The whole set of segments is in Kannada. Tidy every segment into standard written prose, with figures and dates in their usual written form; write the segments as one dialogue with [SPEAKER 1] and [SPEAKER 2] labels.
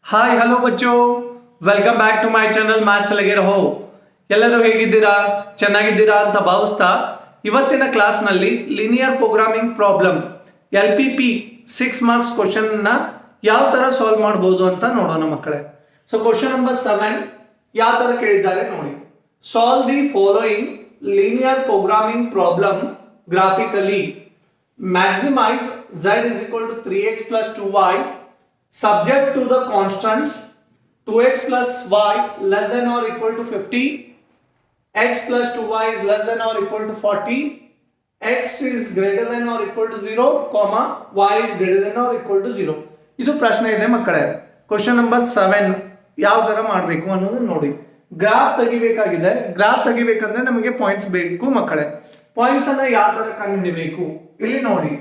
[SPEAKER 1] ಹಾಯ್ ಹಲೋ ಬಚ್ಚೋ, welcome back to my channel maths ಲಗೇರ್ ಹೋ. ಎಲ್ಲರೂ ಹೇಗಿದ್ದೀರಾ? ಚೆನ್ನಾಗಿದ್ದೀರಾ ಅಂತ ಭಾವಿಸ್ತಾ ಇವತ್ತಿನ ಕ್ಲಾಸ್ನಲ್ಲಿ linear programming problem LPP 6 marks ಕ್ವಶನ್ನ ಯಾವ ಥರ ಸಾಲ್ವ್ ಮಾಡ್ಬೋದು ಅಂತ ನೋಡೋಣ ಮಕ್ಕಳೇ. ಸೊ ಕ್ವಶನ್ ನಂಬರ್ 7 ಯಾವ ಥರ ಕೇಳಿದ್ದಾರೆ ನೋಡಿ. Solve the following linear programming problem graphically. Maximize z is equal to 3x plus 2y subject to the constants 2x plus y less than or equal to 50, x plus 2y is less than or equal to 40, x is greater than or equal to 0, comma y is greater than or equal to 0. ಇದು ಪ್ರಶ್ನೆ ಇದೆ ಮಕ್ಕಳೇ. ಕ್ವಶನ್ ನಂಬರ್ 7 ಯಾವ ತರ ಮಾಡಬೇಕು ಅನ್ನೋದು ನೋಡಿ. ಗ್ರಾಫ್ ತೆಗಿಬೇಕಾಗಿದೆ. ಗ್ರಾಫ್ ತೆಗಿಬೇಕಂದ್ರೆ ನಮಗೆ ಪಾಯಿಂಟ್ಸ್ ಬೇಕು ಮಕ್ಕಳೇ. ಪಾಯಿಂಟ್ಸ್ ಅನ್ನ ಯಾವ ತರ ಕಂಡುಹಿಡಿಯಬೇಕು ಇಲ್ಲಿ ನೋಡಿ.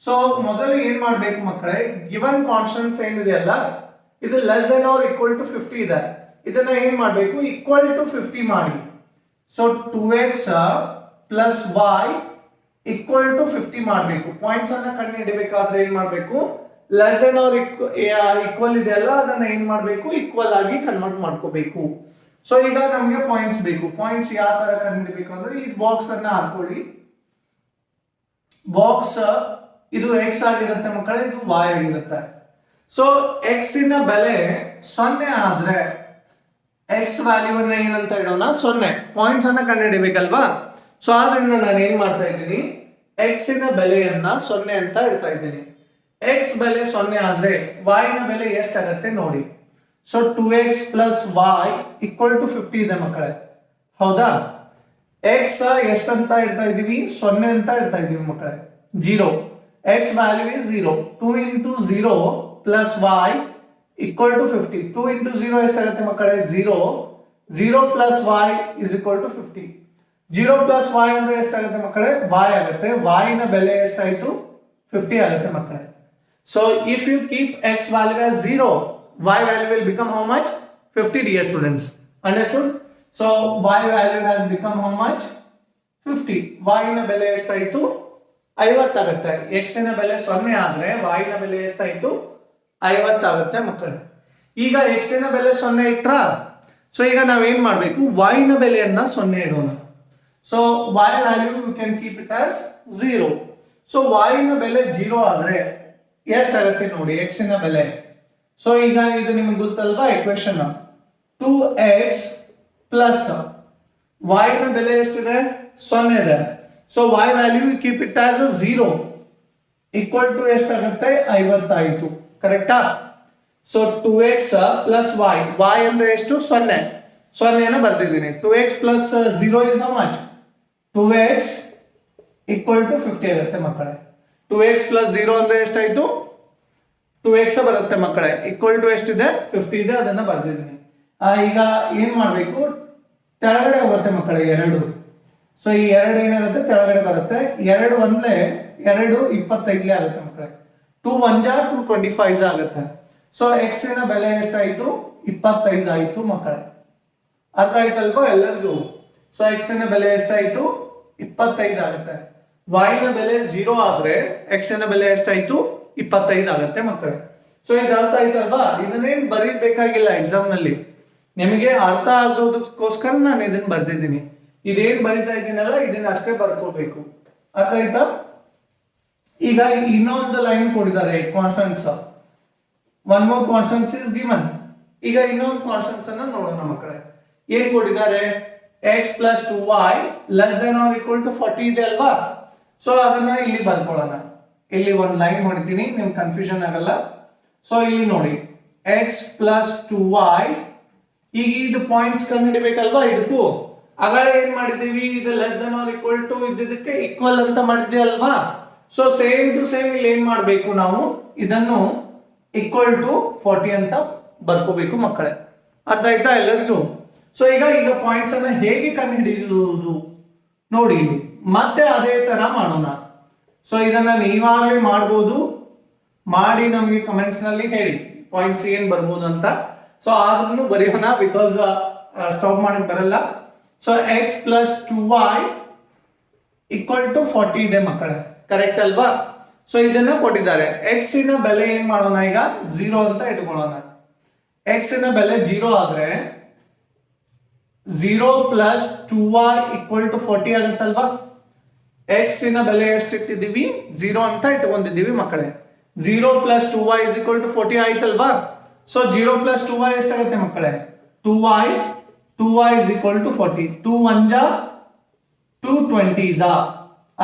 [SPEAKER 1] ಸೊ ಮೊದಲು ಏನ್ ಮಾಡ್ಬೇಕು ಮಕ್ಕಳೇ, ಗಿವನ್ ಕಾನ್ಸ್ಟೆಂಟ್ಸ್ ಏನಿದೆಯಲ್ಲ ಇದು less than or equal to 50 ಇದೆ. ಇದನ್ನ ಏನ್ ಮಾಡ್ಬೇಕು, ಈಕ್ವಲ್ ಟು 50 ಮಾಡಿ. So 2x plus y equal to 50 ಮಾಡಬೇಕು. ಪಾಯಿಂಟ್ಸ್ ಅನ್ನ ಕಂಡುಹಿಡಿಯಬೇಕಾದ್ರೆ ಏನ್ ಮಾಡ್ಬೇಕು, ಲೆಸ್ ದೆನ್ ಆರ್ ಈಕ್ವಲ್ ಇದೆಯಲ್ಲ ಅದನ್ನ ಏನ್ ಮಾಡ್ಬೇಕು, ಈಕ್ವಲ್ ಆಗಿ ಕನ್ವರ್ಟ್ ಮಾಡ್ಕೋಬೇಕು. ಸೊ ಈಗ ನಮಗೆ ಪಾಯಿಂಟ್ಸ್ ಬೇಕು. ಪಾಯಿಂಟ್ಸ್ ಯಾವ ತರ ಕಂಡುಹಿಡಿಯಬೇಕು ಅಂದ್ರೆ ಈ ಬಾಕ್ಸ್ ಅನ್ನ ಹಾಕೊಳ್ಳಿ. ಬಾಕ್ಸ್ ಇದು x ಆಗಿರುತ್ತೆ ಮಕ್ಕಳೇ, ಇದು y ಆಗಿರುತ್ತೆ. ಸೊ x ನ ಬೆಲೆ 0 ಆದ್ರೆ x ವ್ಯಾಲ್ಯೂವನ್ನ ಏನಂತ ಇಡೋಣ, 0. ಪಾಯಿಂಟ್ಸ್ ಅನ್ನ ಕಂಡುಹಿಡಿಯಬೇಕಲ್ವಾ. ಸೊ ಆದ್ರಿಂದ ನಾನು ಏನ್ ಮಾಡ್ತಾ ಇದ್ದೀನಿ, x ನ ಬೆಲೆಯನ್ನ 0 ಅಂತ ಇಡ್ತಾ ಇದ್ದೀನಿ. x ಬೆಲೆ 0 ಆದ್ರೆ y ನ ಬೆಲೆ ಎಷ್ಟಾಗತ್ತೆ ನೋಡಿ. So 2x plus y equal to 50 ಇದೆ ಮಕ್ಕಳೇ, ಹೌದಾ. x ಎಷ್ಟಂತ ಇಡ್ತಾ ಇದೀವಿ, 0 ಅಂತ ಇಡ್ತಾ ಇದೀವಿ ಮಕ್ಕಳೇ, 0. x value is 0. 2 into 0 plus y equal to 50. 2 into 0 ಎಷ್ಟಾಗುತ್ತೆ ಮಕ್ಕಳೇ, 0. 0 plus y is equal to 50. 0 plus y ಅಂದ್ರೆ ಎಷ್ಟಾಗುತ್ತೆ ಮಕ್ಕಳೇ, y ಆಗುತ್ತೆ. y ನ ಬೆಲೆ ಎಷ್ಟಾಯ್ತು, 50 ಆಗುತ್ತೆ ಮಕ್ಕಳೇ. So if you keep x value as 0, y value will become how much, 50 dear students. Understood? So y value has become how much, 50. y ನ ಬೆಲೆ ಎಷ್ಟಾಯ್ತು, 50 ಆಗುತ್ತೆ. x ನ ಬೆಲೆ 0 ಆದ್ರೆ y ನ ಬೆಲೆ ಎಷ್ಟಾಯ್ತು, 50 ಆಗುತ್ತೆ ಮಕ್ಕಳೇ. ಈಗ x ನ ಬೆಲೆ 0 ಇಟ್ರ, ಸೊ ಈಗ ನಾವೇನ್ ಮಾಡ್ಬೇಕು, y ನ ಬೆಲೆಯನ್ನ 0 ಇಡೋಣ. So y value you can keep it as 0. So y ನ ಬೆಲೆ 0 ಆದ್ರೆ ಎಷ್ಟಾಗುತ್ತೆ ನೋಡಿ x ನ ಬೆಲೆ. ಸೊ ಈಗ ಇದು ನಿಮ್ಗೆ ಗೊತ್ತಲ್ವಾ ಇಕ್ವೇಶನ್, 2x ಪ್ಲಸ್ y ನ ಬೆಲೆ ಎಷ್ಟಿದೆ, 0 ಇದೆ. So y value keep it as 0 equal to ಎಷ್ಟಾಗುತ್ತೆ, 50 ಆಯಿತು. ಕರೆಕ್ಟಾ. ಸೊ 2x ಪ್ಲಸ್ y ಅಂದ್ರೆ ಎಷ್ಟು, 0. 0 ಬರ್ತಿದ್ದೀನಿ. 2x ಪ್ಲಸ್ 0 is how much, 2x equal to 50 ಆಗುತ್ತೆ ಮಕ್ಕಳೇ. 2x ಪ್ಲಸ್ 0 ಅಂದ್ರೆ ಎಷ್ಟಾಯ್ತು, 2x ಬರುತ್ತೆ ಮಕ್ಕಳೇ. ಈಕ್ವಲ್ ಟು ಎಷ್ಟಿದೆ, 50 ಇದೆ, ಅದನ್ನ ಬರ್ದಿದ್ದೀನಿ. ಈಗ ಏನ್ ಮಾಡ್ಬೇಕು, ತೆಳಗಡೆ ಹೋಗುತ್ತೆ ಮಕ್ಕಳೇ 2. ಸೊ ಈ 2 ಏನಾಗುತ್ತೆ, ತೆಳಗಡೆ ಬರುತ್ತೆ. 2 ಒಂದ್ಲೆ 2 25 ಆಗುತ್ತೆ ಮಕ್ಕಳೇ. 2 1 ಜಾ 2 25 ಆಗುತ್ತೆ. ಸೊ x ನ ಬೆಲೆ ಎಷ್ಟಾಯ್ತು, 25 ಆಯ್ತು ಮಕ್ಕಳೇ. ಅರ್ಥ ಆಯ್ತಲ್ವಾ ಎಲ್ಲರಿಗೂ. ಸೊ x ನ ಬೆಲೆ ಎಷ್ಟಾಯ್ತು, 25 ಆಗುತ್ತೆ. y ನ ಬೆಲೆ 0 ಆದ್ರೆ x ನ ಬೆಲೆ ಎಷ್ಟಾಯ್ತು, 25 ಆಗುತ್ತೆ ಮಕ್ಕಳೇ. ಸೊ ಇದು ಅರ್ಥ ಆಯ್ತಲ್ವಾ. ಇದನ್ನೇನ್ ಬರೀಬೇಕಾಗಿಲ್ಲ ಎಕ್ಸಾಮ್ ನಲ್ಲಿ, ನಿಮಗೆ ಅರ್ಥ ಆಗೋದಕ್ಕೋಸ್ಕರ ನಾನು ಇದನ್ನ ಬರ್ದಿದ್ದೀನಿ. ಇದೇನ್ ಬರಿತಾ ಇದ್ದೀನಲ್ಲ ಇದನ್ನ ಅಷ್ಟೇ ಬರ್ಕೋಬೇಕು. ಅರ್ಥ ಆಯ್ತಾ. ಈಗ ಇನ್ನೊಂದು ಲೈನ್ ಕೊಟ್ಟಿದ್ದಾರೆ, constants. One more constants is given. ಈಗ ಇನ್ನೊಂದು ಕಾನ್ಸ್ಟೆಂಟ್ಸ್ ಅನ್ನ ನೋಡೋಣ ಮಕ್ಕಳೇ. ಏನ್ ಕೊಟ್ಟಿದ್ದಾರೆ, x plus 2y less than or equal to 40 ಇದೆ ಅಲ್ವಾ. ಸೊ ಅದನ್ನ ಇಲ್ಲಿ ಬರ್ಕೊಳ್ಳೋಣ. ಇಲ್ಲಿ ಒಂದು ಲೈನ್ ಮಾಡ್ತೀನಿ, ನಿಮ್ಗೆ ಕನ್ಫ್ಯೂಷನ್ ಆಗಲ್ಲ. ಸೊ ಇಲ್ಲಿ ನೋಡಿ, x plus 2y. ಈಗ ಇದು ಪಾಯಿಂಟ್ಸ್ ಕಂಡುಹಿಡಿಬೇಕಲ್ವಾ ಇದಕ್ಕೂ. ಆಗ ಏನ್ ಮಾಡಿದ್ದೀವಿ, ಇದು less than or equal to ಇದ್ದಕ್ಕೆ ಈಕ್ವಲ್ ಅಂತ ಮಾಡಿದ್ವಿ ಅಲ್ವಾ. ಸೊ ಸೇಮ್ ಟು ಸೇಮ್ ಇಲ್ಲಿ ಏನ್ ಮಾಡ್ಬೇಕು, ನಾವು ಇದನ್ನು ಈಕ್ವಲ್ ಟು 40 ಅಂತ ಬರ್ಕೋಬೇಕು ಮಕ್ಕಳೇ. ಅರ್ಥ ಆಯ್ತಾ ಎಲ್ಲರಿಗೂ. ಸೊ ಈಗ ಪಾಯಿಂಟ್ಸ್ ಅನ್ನ ಹೇಗೆ ಕಂಡುಹಿಡಿಯುವುದು ನೋಡಿ ಇಲ್ಲಿ. ಮತ್ತೆ ಅದೇ ತರ ಮಾಡೋಣ. ಸೊ ಇದನ್ನ ನೀವಾಗಲೇ ಮಾಡ್ಬೋದು, ಮಾಡಿ ನಮಗೆ ಕಮೆಂಟ್ಸ್ ನಲ್ಲಿ ಹೇಳಿ ಪಾಯಿಂಟ್ಸ್ ಏನ್ ಬರ್ಬೋದು ಅಂತ. ಸೊ ಆದ್ರೂ ಬರೆಯೋಣ, ಬಿಕಾಸ್ ಸ್ಟಾಪ್ ಮಾಡಕ್ ಬರಲ್ಲ. So x plus 2y equal to 40 ಇದೆ ಮಕ್ಕಳೇ, ಕರೆಕ್ಟ್ ಅಲ್ವಾ. ಸೊ ಇದನ್ನ ಕೊಟ್ಟಿದ್ದಾರೆ. x ನ ಬೆಲೆ ಏನ್ ಮಾಡೋಣ, ಈಗ 0 ಅಂತ ಇಟ್ಕೊಳ್ಳೋಣ. ಎಕ್ಸ್ ನ ಬೆಲೆ 0 ಆದ್ರೆ 0 ಪ್ಲಸ್ 2y ಈಕ್ವಲ್ ಟು 40 ಆಗುತ್ತಲ್ವಾ. ಎಕ್ಸ್ ನ ಬೆಲೆ ಎಷ್ಟು ಇಟ್ಟಿದ್ದೀವಿ 0 ಅಂತ ಇಟ್ಕೊಂಡಿದ್ದೀವಿ ಮಕ್ಕಳೇ. 0 plus 2y is equal to 40 ಆಯ್ತಲ್ವಾ. ಸೊ 0 ಪ್ಲಸ್ 2y ಎಷ್ಟಾಗುತ್ತೆ ಮಕ್ಕಳೇ 2y ಇಸ್ ಈಕ್ವಲ್ ಟು 40. 2 1 ಜಾ 2 20s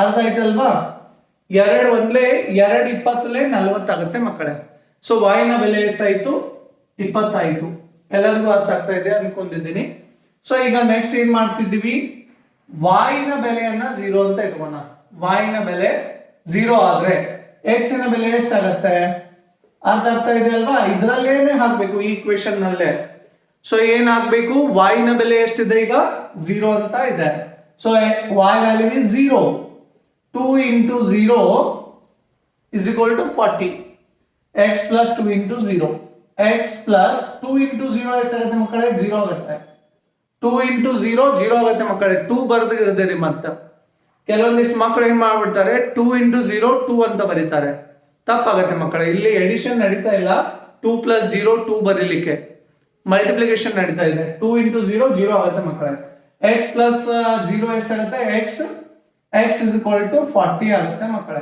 [SPEAKER 1] ಅರ್ಥ ಆಯ್ತಲ್ವಾ. 2 ಒಂದ್ಲೆ 2 20 40 ಆಗುತ್ತೆ ಮಕ್ಕಳೇ. ಸೊ y ನ ಬೆಲೆ ಎಷ್ಟಾಯ್ತು 20 ಆಯ್ತು. ಎಲ್ಲರಿಗೂ ಅರ್ಥ ಆಗ್ತಾ ಇದೆ ಅನ್ಕೊಂಡಿದ್ದೀನಿ. ಸೊ ಈಗ ನೆಕ್ಸ್ಟ್ ಏನ್ ಮಾಡ್ತಿದ್ದೀವಿ y ನ ಬೆಲೆಯನ್ನ 0 ಅಂತ ಇಟ್ಕೋಣ. y ನ ಬೆಲೆ 0 ಆದ್ರೆ x ನ ಬೆಲೆ ಎಷ್ಟಾಗತ್ತೆ ಅರ್ಥ ಆಗ್ತಾ ಇದೆ ಅಲ್ವಾ. ಇದ್ರಲ್ಲೇನೆ ಹಾಕ್ಬೇಕು ಈ ಈಕ್ವೇಶನ್ ನಲ್ಲೇ. ಸೊ ಏನ್ ಹಾಕ್ಬೇಕು y ನ ಬೆಲೆ ಎಷ್ಟಿದೆ ಈಗ 0 ಅಂತ ಇದೆ. So y value is 0. 2 into 0 is equal to 40. x plus 2 into 0. x plus 2 into 0 ಎಷ್ಟಾಗುತ್ತೆ ಮಕ್ಕಳೇ 0 ಆಗುತ್ತೆ. 2 into 0 0 ಆಗುತ್ತೆ ಮಕ್ಕಳೇ. 2 ಬರೆದು ಇರ್ತೀರಿ ಮತ್ತೆ ಕೆಲವೊಂದಿಷ್ಟು ಮಕ್ಕಳು ಏನ್ ಮಾಡ್ಬಿಡ್ತಾರೆ 2 into 0 2 ಅಂತ ಬರೀತಾರೆ. ತಪ್ಪಾಗತ್ತೆ ಮಕ್ಕಳೇ. ಇಲ್ಲಿ ಎಡಿಷನ್ ನಡೀತಾ ಇಲ್ಲ. 2 plus 0 2 ಬರೀಲಿಕ್ಕೆ ಮಲ್ಟಿಪ್ಲಿಕೇಶನ್ ನಡೀತಾ ಇದೆ. 2 into 0 0 ಆಗುತ್ತೆ ಮಕ್ಕಳೇ. x plus 0 ಎಷ್ಟಾಗುತ್ತೆ x is equal to 40 ಆಗುತ್ತೆ ಮಕ್ಕಳೇ.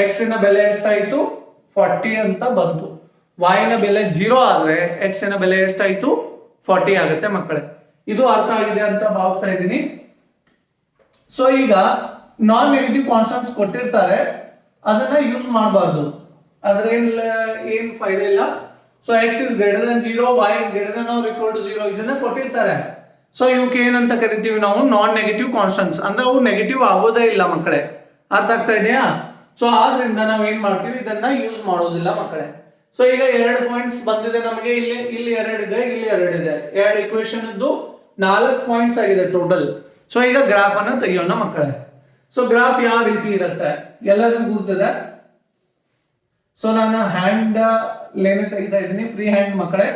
[SPEAKER 1] x ನ ಬೆಲೆ ಎಷ್ಟಾಯ್ತು 40 ಅಂತ ಬಂತು. y ನ ಬೆಲೆ 0 ಆದ್ರೆ x ನ ಬೆಲೆ ಎಷ್ಟಾಯ್ತು 40 ಆಗುತ್ತೆ ಮಕ್ಕಳೇ. ಇದು ಅರ್ಥ ಆಗಿದೆ ಅಂತ ಭಾವಿಸ್ತಾ ಇದ್ದೀನಿ. ಸೊ ಈಗ ನಾನ್ ನೆಗೆಟಿವ್ ಕಾನ್ಸ್ಟೆಂಟ್ಸ್ ಕೊಟ್ಟಿರ್ತಾರೆ, ಅದನ್ನ ಯೂಸ್ ಮಾಡಬಾರ್ದು. ಅದ್ರ ಏನ್ ಫೈದೆ ಇಲ್ಲ. So x is greater than 0, y is greater than or equal to 0 ಇದನ್ನ ಕೊಟ್ಟಿರ್ತಾರೆ. ಸೊ ಇವಕ್ಕೆ ಏನಂತ ಕರಿತೀವಿ ನಾವು ನಾನ್ ನೆಗೆಟಿವ್ ಕಾನ್ಸ್ಟೆಂಟ್ಸ್. ಅಂದ್ರೆ ಅವು ನೆಗೆಟಿವ್ ಆಗೋದೇ ಇಲ್ಲ ಮಕ್ಕಳೇ. ಅರ್ಥ ಆಗ್ತಾ ಇದೆಯಾ. ಸೊ ಆದ್ರಿಂದ ನಾವ್ ಏನ್ ಮಾಡ್ತೀವಿ ಇದನ್ನ ಯೂಸ್ ಮಾಡೋದಿಲ್ಲ ಮಕ್ಕಳೇ. ಸೊ ಈಗ 2 ಪಾಯಿಂಟ್ಸ್ ಬಂದಿದೆ ನಮಗೆ. ಇಲ್ಲಿ 2 ಇದೆ, ಇಲ್ಲಿ 2 ಇದೆ. 2 ಇಕ್ವೇಶನ್ ಇದ್ದು 4 ಪಾಯಿಂಟ್ಸ್ ಆಗಿದೆ ಟೋಟಲ್. ಸೊ ಈಗ ಗ್ರಾಫ್ ಅನ್ನ ತೆಗಿಯೋಣ ಮಕ್ಕಳೇ. ಸೊ ಗ್ರಾಫ್ ಯಾವ ರೀತಿ ಇರುತ್ತೆ ಎಲ್ಲರಿಗೂ ಗೊತ್ತಿದೆ. ಸೊ ನಾನು ಹ್ಯಾಂಡ್ ಲೇನೆ ತೆಗಿತಾ ಇದ್ದೀನಿ, ಫ್ರೀ ಹ್ಯಾಂಡ್ ಮಕ್ಕಳೇ.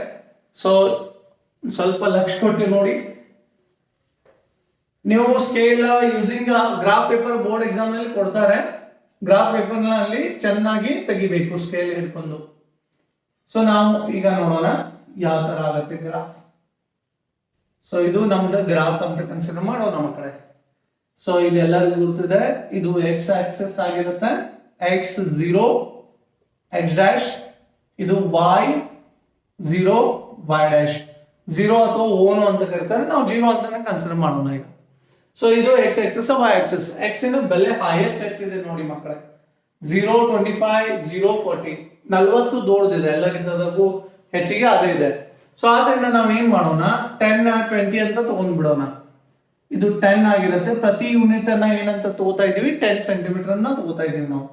[SPEAKER 1] ಸೊ ಸ್ವಲ್ಪ ಲಕ್ಷ ಕೊಟ್ಟು ನೋಡಿ. ನೀವು scale using graph paper board exam ನಲ್ಲಿ ಕೊಡ್ತಾರೆ. ಗ್ರಾಫ್ ಪೇಪರ್ ನಲ್ಲಿ ಚೆನ್ನಾಗಿ ತೆಗಿಬೇಕು ಸ್ಕೇಲ್ ಹಿಡ್ಕೊಂಡು. ಸೊ ನಾವು ಈಗ ನೋಡೋಣ ಯಾವ ತರ ಆಗುತ್ತೆ ಗ್ರಾಫ್. ಸೊ ಇದು ನಮ್ದು ಗ್ರಾಫ್ ಅಂತ ಕನ್ಸಿಡರ್ ಮಾಡೋಣ ಮಕ್ಕಳೇ. ಸೊ ಇದೆಲ್ಲರಿಗೂ ಗೊತ್ತಿದೆ. ಇದು ಎಕ್ಸ್ ಆಕ್ಸಿಸ್ ಆಗಿರುತ್ತೆ. x 0 x ಡ್ಯಾಶ್, ಇದು y 0 y ಡ್ಯಾಶ್. 0 ಅಥವಾ ಓನು ಅಂತ ಕರೀತಾರೆ, ನಾವು 0 ಅಂತಾನೆ ಕನ್ಸಿಡರ್ ಮಾಡೋಣ ಈಗ. ಸೊ ಇದು x Axis y Axis. x ನ ಬೆಲೆ ಹೈಯೆಸ್ಟ್ ಎಷ್ಟಿದೆ ನೋಡಿ ಮಕ್ಕಳೇ 0 25 0 40. 40 ದೊಡ್ಡದಿದೆ, ಎಲ್ಲಕ್ಕಿಂತದಕ್ಕೂ ಹೆಚ್ಚಿಗೆ ಅದೇ ಇದೆ. ಸೊ ಆದ್ರಿಂದ ನಾವ್ ಏನ್ ಮಾಡೋಣ 10 20 ಅಂತ ತಗೊಂಡ್ಬಿಡೋಣ. ಇದು 10 ಆಗಿರುತ್ತೆ. ಪ್ರತಿ ಯೂನಿಟ್ ಅನ್ನ ಏನಂತ ತಗೋತಾ ಇದೀವಿ 10 ಸೆಂಟಿಮೀಟರ್ ಅನ್ನ ತಗೋತಾ ಇದೀವಿ ನಾವು.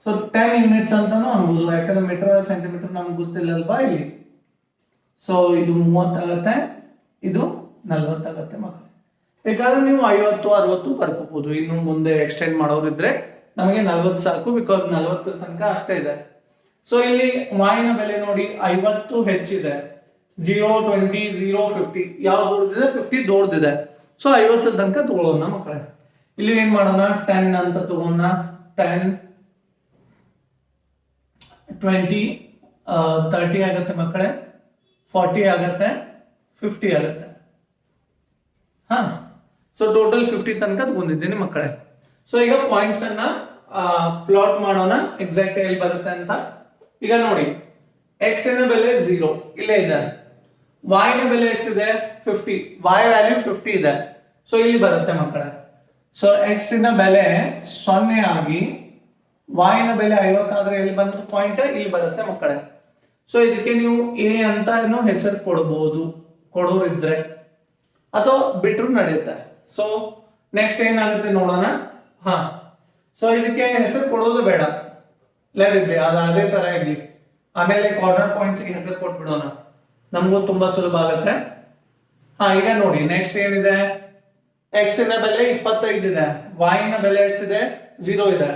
[SPEAKER 1] ಸೊ 10 ಯೂನಿಟ್ಸ್ ಅಂತಾನು ಅನ್ಬೋದು, ಯಾಕಂದ್ರೆ ಮೀಟರ್ ಸೆಂಟಿಮೀಟರ್ ನಮ್ಗೆ ಗೊತ್ತಿಲ್ಲಲ್ವಾ ಇಲ್ಲಿ. ಸೊ ಇದು 30 ಆಗುತ್ತೆ, ಇದು 40 ಆಗುತ್ತೆ ಮಕ್ಕಳು. ಬೇಕಾದ್ರೆ ನೀವು 50 60 ಬರ್ಕೋಬಹುದು. ಇನ್ನು ಮುಂದೆ ಎಕ್ಸ್ಟೆಂಡ್ ಮಾಡೋರಿದ್ರೆ ನಮಗೆ 40 ಸಾಕು, ಬಿಕಾಸ್ 40 ತನಕ ಅಷ್ಟೇ ಇದೆ. ಸೊ ಇಲ್ಲಿ y ನ ಬೆಲೆ ನೋಡಿ 50 ಹೆಚ್ಚಿದೆ. 0 20 0 50 ಯಾವ ದೊಡ್ಡದಿದೆ 50 ದೊಡ್ಡದಿದೆ. ಸೊ 50 ತನಕ ತಗೊಳ್ಳೋಣ ಮಕ್ಕಳೇ. ಇಲ್ಲಿ ಏನ್ ಮಾಡೋಣ 10 ಅಂತ ತಗೋಣ. 10 20 30 ಆಗುತ್ತೆ ಮಕ್ಕಳೇ, 40 ಆಗುತ್ತೆ, 50 ಆಗುತ್ತೆ. ಹಾ, ಸೊ ಟೋಟಲ್ 50 ತನಕ ತಗೊಂಡಿದ್ದೀನಿ ಮಕ್ಕಳೇ. ಸೊ ಈಗ ಪಾಯಿಂಟ್ಸ್ ಅನ್ನ ಪ್ಲಾಟ್ ಮಾಡೋಣ ಎಕ್ಸಾಕ್ಟ್ ಎಲ್ಲಿ ಬರುತ್ತೆ ಅಂತ. ಈಗ ನೋಡಿ x ನ ಬೆಲೆ 0 ಇಲ್ಲೇ ಇದೆ. y ನ ಬೆಲೆ ಎಷ್ಟಿದೆ 50. y ವ್ಯಾಲ್ಯೂ 50 ಇದೆ. ಸೊ ಇಲ್ಲಿ ಬರುತ್ತೆ ಮಕ್ಕಳೇ. ಸೊ x ನ ಬೆಲೆ 0 ಆಗಿ y ನ ಬೆಲೆ 50 ಆದ್ರೆ ಎಲ್ಲಿ ಬಂತು ಪಾಯಿಂಟ್ ಇಲ್ಲಿ ಬರುತ್ತೆ ಮಕ್ಕಳೇ. ಸೊ ಇದಕ್ಕೆ ನೀವು a ಅಂತ ಏನೋ ಹೆಸರು ಕೊಡಬಹುದು ಕೊಡೋರಿದ್ರೆ, ಅಥವಾ ಬಿಟ್ರು ನಡೆಯುತ್ತೆ. ಸೊ ನೆಕ್ಸ್ಟ್ ಏನಾಗುತ್ತೆ ನೋಡೋಣ. ಹಾ, ಸೊ ಇದಕ್ಕೆ ಹೆಸರು ಕೊಡೋದು ಬೇಡ, ಇರ್ಲಿ ಅದು ಅದೇ ತರ ಇರ್ಲಿ. ಆಮೇಲೆ ಕಾರ್ನರ್ ಪಾಯಿಂಟ್ಸ್ ಗೆ ಹೆಸರು ಕೊಟ್ಬಿಡೋಣ, ನಮಗೂ ತುಂಬಾ ಸುಲಭ ಆಗುತ್ತೆ. ಹಾ, ಈಗ ನೋಡಿ ನೆಕ್ಸ್ಟ್ ಏನಿದೆ x ನ ಬೆಲೆ 25 ಇದೆ, y ನ ಬೆಲೆ ಎಷ್ಟಿದೆ 0 ಇದೆ.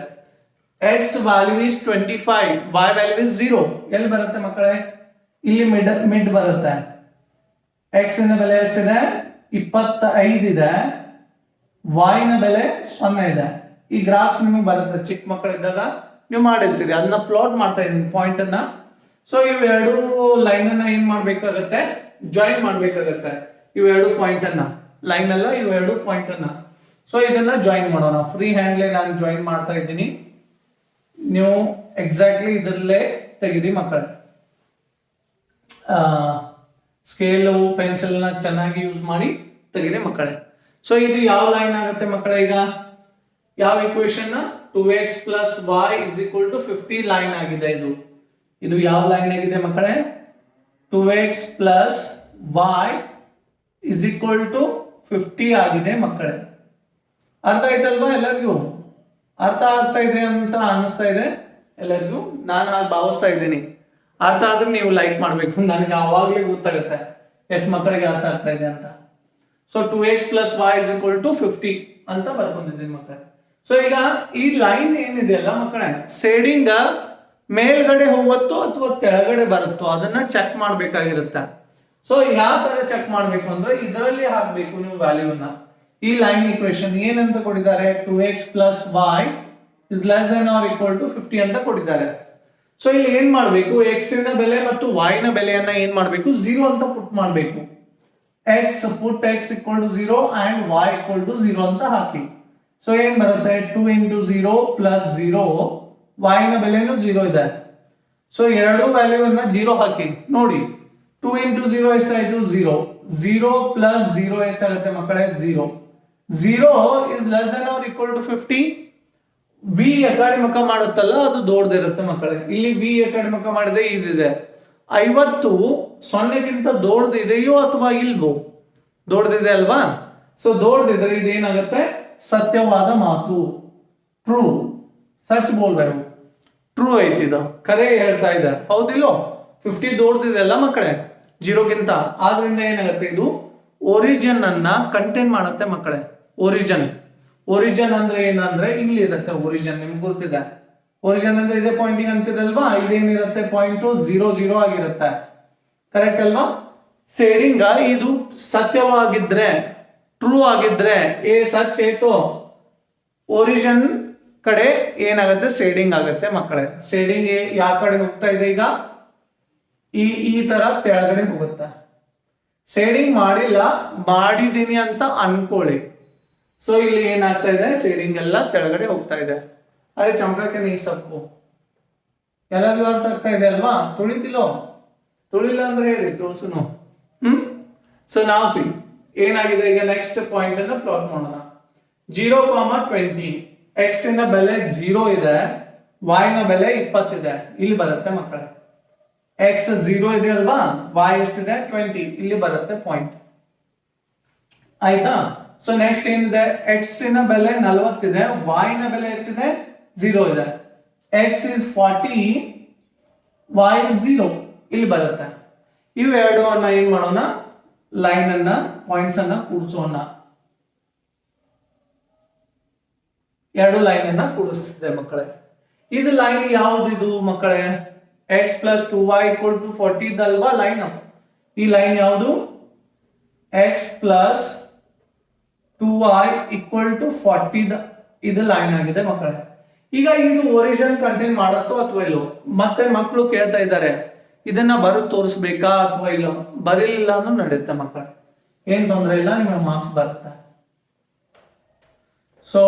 [SPEAKER 1] x value is 25, y value is 0. ಎಲ್ಲಿ ಬರುತ್ತೆ ಮಕ್ಕಳೇ ಇಲ್ಲಿ ಮಿಡ್ ಬರುತ್ತೆ. x ನ ಬೆಲೆ ಎಷ್ಟಿದೆ 25 ಇದೆ, y ನ ಬೆಲೆ 0 ಇದೆ. ಈ ಗ್ರಾಫ್ ನಿಮಗೆ ಬರುತ್ತೆ ಚಿಕ್ಕ ಮಕ್ಕಳಿದ್ದಾಗ ನೀವು ಮಾಡಿರ್ತೀರಿ, ಅದನ್ನ ಪ್ಲಾಟ್ ಮಾಡ್ತಾ ಇದೀನಿ ಪಾಯಿಂಟ್ ಅನ್ನ. ಸೊ ಇವೆರಡು ಲೈನ್ ಅನ್ನ ಏನ್ ಮಾಡ್ಬೇಕಾಗತ್ತೆ, ಜಾಯಿನ್ ಮಾಡ್ಬೇಕಾಗತ್ತೆ. ಇವೆರಡು ಪಾಯಿಂಟ್ ಅನ್ನ, ಲೈನ್ ಅಲ್ಲ ಇವೆರಡು ಪಾಯಿಂಟ್ ಅನ್ನ. ಸೊ ಇದನ್ನ ಜಾಯಿನ್ ಮಾಡೋಣ. ಫ್ರೀ ಹ್ಯಾಂಡ್ಲೆ ನಾನು ಜಾಯಿನ್ ಮಾಡ್ತಾ ಇದ್ದೀನಿ, ನೀವು ಎಕ್ಸಾಕ್ಟ್ಲಿ ಇದರಲ್ಲೇ ತೆಗಿರಿ ಮಕ್ಕಳೇ. ಸ್ಕೇಲು ಪೆನ್ಸಿಲ್ ನ ಚೆನ್ನಾಗಿ ಯೂಸ್ ಮಾಡಿ ತೆಗಿರಿ ಮಕ್ಕಳೇ. ಸೊ ಇದು ಯಾವ ಲೈನ್ ಆಗುತ್ತೆ ಮಕ್ಕಳೇ? ಈಗ ಯಾವ equation? 2x plus y is equal to 50 line ಆಗಿದೆ. ಇದು ಯಾವ ಲೈನ್ ಆಗಿದೆ ಮಕ್ಕಳೇ? 2x plus y is equal to 50 ಆಗಿದೆ ಮಕ್ಕಳೇ. ಅರ್ಥ ಆಯ್ತಲ್ವಾ ಎಲ್ಲರಿಗೂ? ಅರ್ಥ ಆಗ್ತಾ ಇದೆ ಅಂತ ಅನಿಸ್ತಾ ಇದೆ ಎಲ್ಲರಿಗೂ? ನಾನು ಭಾವಿಸ್ತಾ ಇದ್ದೀನಿ. ಅರ್ಥ ಆದ್ರೆ ನೀವು ಲೈಕ್ ಮಾಡ್ಬೇಕು, ನನಗೆ ಆವಾಗಲೇ ಗೊತ್ತಾಗುತ್ತೆ ಎಷ್ಟು ಮಕ್ಕಳಿಗೆ ಅರ್ಥ ಆಗ್ತಾ ಇದೆ ಅಂತ. So 2x plus y is equal to 50 ಅಂತ ಬರ್ಕೊಂಡಿದ್ದೀನಿ ಮಕ್ಕಳೇ. ಸೊ ಈಗ ಈ ಲೈನ್ ಏನಿದೆ ಅಲ್ಲ ಮಕ್ಕಳೇ, ಶೇಡಿಂಗ್ ಮೇಲ್ಗಡೆ ಹೋಗುತ್ತೋ ಅಥವಾ ಕೆಳಗಡೆ ಬರುತ್ತೋ ಅದನ್ನ ಚೆಕ್ ಮಾಡ್ಬೇಕಾಗಿರುತ್ತೆ. ಸೊ ಯಾವ ತರ ಚೆಕ್ ಮಾಡ್ಬೇಕು ಅಂದ್ರೆ ಇದರಲ್ಲಿ ಹಾಕ್ಬೇಕು ನೀವು ವ್ಯಾಲ್ಯೂನ. ಈ ಲೈನ್ ಇಕ್ವೇಶನ್ ಏನಂತ ಕೊಟ್ಟಿದ್ದಾರೆ? 2x plus y is less than or equal to 50 ಅಂತ ಕೊಟ್ಟಿದ್ದಾರೆ. ಸೊ ಇಲ್ಲಿ ಏನ್ ಮಾಡ್ಬೇಕು? x ನ ಬೆಲೆ ಮತ್ತು y ನ ಬೆಲೆಯನ್ನ ಏನ್ ಮಾಡ್ಬೇಕು? 0 ಅಂತ ಪುಟ್ ಮಾಡ್ಬೇಕು. put x equal to 0 and y equal to 0 ಅಂತ ಹಾಕಿ. ಸೊ ಏನ್ ಬರುತ್ತೆ? 2 into 0 plus 0, y ನ ಬೆಲೆನೂ 0 ಇದೆ. ಸೊ ಎರಡು ವ್ಯಾಲ್ಯೂ ಅನ್ನ 0 ಹಾಕಿ ನೋಡಿ. 2 into 0 ಎಷ್ಟಾಯ್ತು? 0. 0 plus 0 ಎಷ್ಟಾಗುತ್ತೆ ಮಕ್ಕಳೇ? 0. 0 is less than or equal to 50. v ಎಕಡೆ ಮುಖ ಮಾಡುತ್ತಲ್ಲ ಅದು ದೊಡ್ಡದಿರುತ್ತೆ ಮಕ್ಕಳೇ. ಇಲ್ಲಿ v ಎಕಡೆ ಮುಖ ಮಾಡಿದ್ರೆ ಇದಿದೆ. 50 0ಗಿಂತ ದೊಡ್ಡದಿದೆಯೋ ಅಥವಾ ಇಲ್ವೋ? ದೊಡ್ಡದಿದೆ ಅಲ್ವಾ? ಸೊ ದೊಡ್ಡದಿದ್ರೆ ಇದೇನಾಗುತ್ತೆ? ಸತ್ಯವಾದ ಮಾತು, ಟ್ರೂ. ಸಚ್ ಬೋಲ್ ರहे हो, ಟ್ರೂ ಐತಿ, ಇದು ಕರೆ ಹೇಳ್ತಾ ಇದೆ, ಹೌದಿಲ್ಲೋ? 50 ದೊಡ್ಡದಿದೆ ಅಲ್ಲ ಮಕ್ಕಳೇ 0ಗಿಂತ. ಆದ್ರಿಂದ ಏನಾಗುತ್ತೆ? ಇದು ಒರಿಜಿನ್ ಅನ್ನ ಕಂಟೈನ್ ಮಾಡುತ್ತೆ ಮಕ್ಕಳೇ. ಒರಿಜಿನ್ ಅಂದ್ರೆ ಏನಂದ್ರೆ ಇಲ್ಲಿ ಇರುತ್ತೆ ಒರಿಜಿನ್, ನಿಮ್ಗೆ ಗೊತ್ತಿದೆ. ಒರಿಜಿನ್ ಅಂದ್ರೆ ಇದೇ ಪಾಯಿಂಟಿಂಗ್ ಅಂತಿರಲ್ವಾ, ಇದೇನಿರುತ್ತೆ? ಪಾಯಿಂಟ್ 0 0 ಆಗಿರುತ್ತೆ, ಕರೆಕ್ಟ್ ಅಲ್ವಾ? ಶೇಡಿಂಗ್ ಇದು ಸತ್ಯವಾಗಿದ್ರೆ, ಟ್ರೂ ಆಗಿದ್ರೆ, ಸಚ್ ಏತೋ ಒರಿಜಿನ್ ಕಡೆ ಏನಾಗುತ್ತೆ? ಶೇಡಿಂಗ್ ಆಗುತ್ತೆ ಮಕ್ಕಳೇ. ಶೇಡಿಂಗ್ ಯಾವ ಕಡೆ ಹೋಗ್ತಾ ಇದೆ? ಈಗ ಈ ತರ ತೆಳಗಡೆ ಹೋಗುತ್ತೆ. ಶೇಡಿಂಗ್ ಮಾಡಿದೀನಿ ಅಂತ ಅನ್ಕೊಳ್ಳಿ. ಸೊ ಇಲ್ಲಿ ಏನಾಗ್ತಾ ಇದೆ? ಶೇಡಿಂಗ್ ಎಲ್ಲ ತೆಳಗಡೆ ಹೋಗ್ತಾ ಇದೆ. ಅರೆ ಚಮಕಕ್ಕೆ ನೀ ಸೊಪ್ಪು ಎಲ್ಲರಿಗೂ ಅರ್ಥ ಆಗ್ತಾ ಇದೆ ಅಲ್ವಾ? ತುಳಿತಿಲ್ಲೋ? ತುಳಿಲ್ಲ ಅಂದ್ರೆ ಹೇಳಿ, ತುಳಸುನು. ಸೊ ನಾವು ಸಿ ಏನಾಗಿದೆ ಈಗ ನೆಕ್ಸ್ಟ್ ಪಾಯಿಂಟ್ ಅನ್ನ ಪ್ಲಾಟ್ ಮಾಡೋಣ. 0,20 x ನ ಬೆಲೆ 0 ಇದೆ, y ನ ಬೆಲೆ 20 ಇದೆ. ಇಲ್ಲಿ ಬರುತ್ತೆ ಮಕ್ಕಳೇ. x 0 ಇದೆ ಅಲ್ವಾ, y ಎಷ್ಟಿದೆ? 20. ಇಲ್ಲಿ ಬರುತ್ತೆ ಪಾಯಿಂಟ್. ಆಯ್ತಾ? ಸೊ ನೆಕ್ಸ್ಟ್ ಏನಿದೆ? x ನ ಬೆಲೆ 40 ಇದೆ, y ನ ಬೆಲೆ ಎಷ್ಟಿದೆ? 0 ಇದೆ. x is 40, y is 0. ಇಲ್ಲಿ ಬರುತ್ತೆ. ಇವೆರಡು ಅನ್ನ ಏನ್ ಮಾಡೋಣ? ಲೈನ್ ಅನ್ನ, ಪಾಯಿಂಟ್ಸ್ ಅನ್ನ ಕೂಡಿಸೋಣ. ಎರಡು ಲೈನ್ ಅನ್ನ ಕೂಡಿಸ್ತಿದೆ ಮಕ್ಕಳೇ. ಇದು ಲೈನ್ ಯಾವ್ದು ಮಕ್ಕಳೇ? x plus 2y equal to 40 ಇದಲ್ವಾ ಲೈನ್? ಈ ಲೈನ್ ಯಾವುದು? x plus 2y equal to 40 ಇದು ಲೈನ್ ಆಗಿದೆ ಮಕ್ಕಳೇ. ಈಗ ಇದು ಒರಿಜಿನ್ ಕಂಟೈನ್ ಮಾಡುತ್ತೋ ಅಥವಾ ಇಲ್ಲೋ? ಮತ್ತೆ ಮಕ್ಕಳು ಕೇಳ್ತಾ ಇದ್ದಾರೆ, ಇದನ್ನ ಬರೆದು ತೋರಿಸ್ಬೇಕಾ ಅಥವಾ ಇಲ್ಲ? ಬರೀಲಿಲ್ಲ ಅನ್ನೋ ನಡೆಯುತ್ತೆ ಮಕ್ಕಳೇ, ಏನ್ ತೊಂದರೆ ಇಲ್ಲ, ನಿಮಗೆ ಮಾರ್ಕ್ಸ್ ಬರುತ್ತೆ. ಸೊ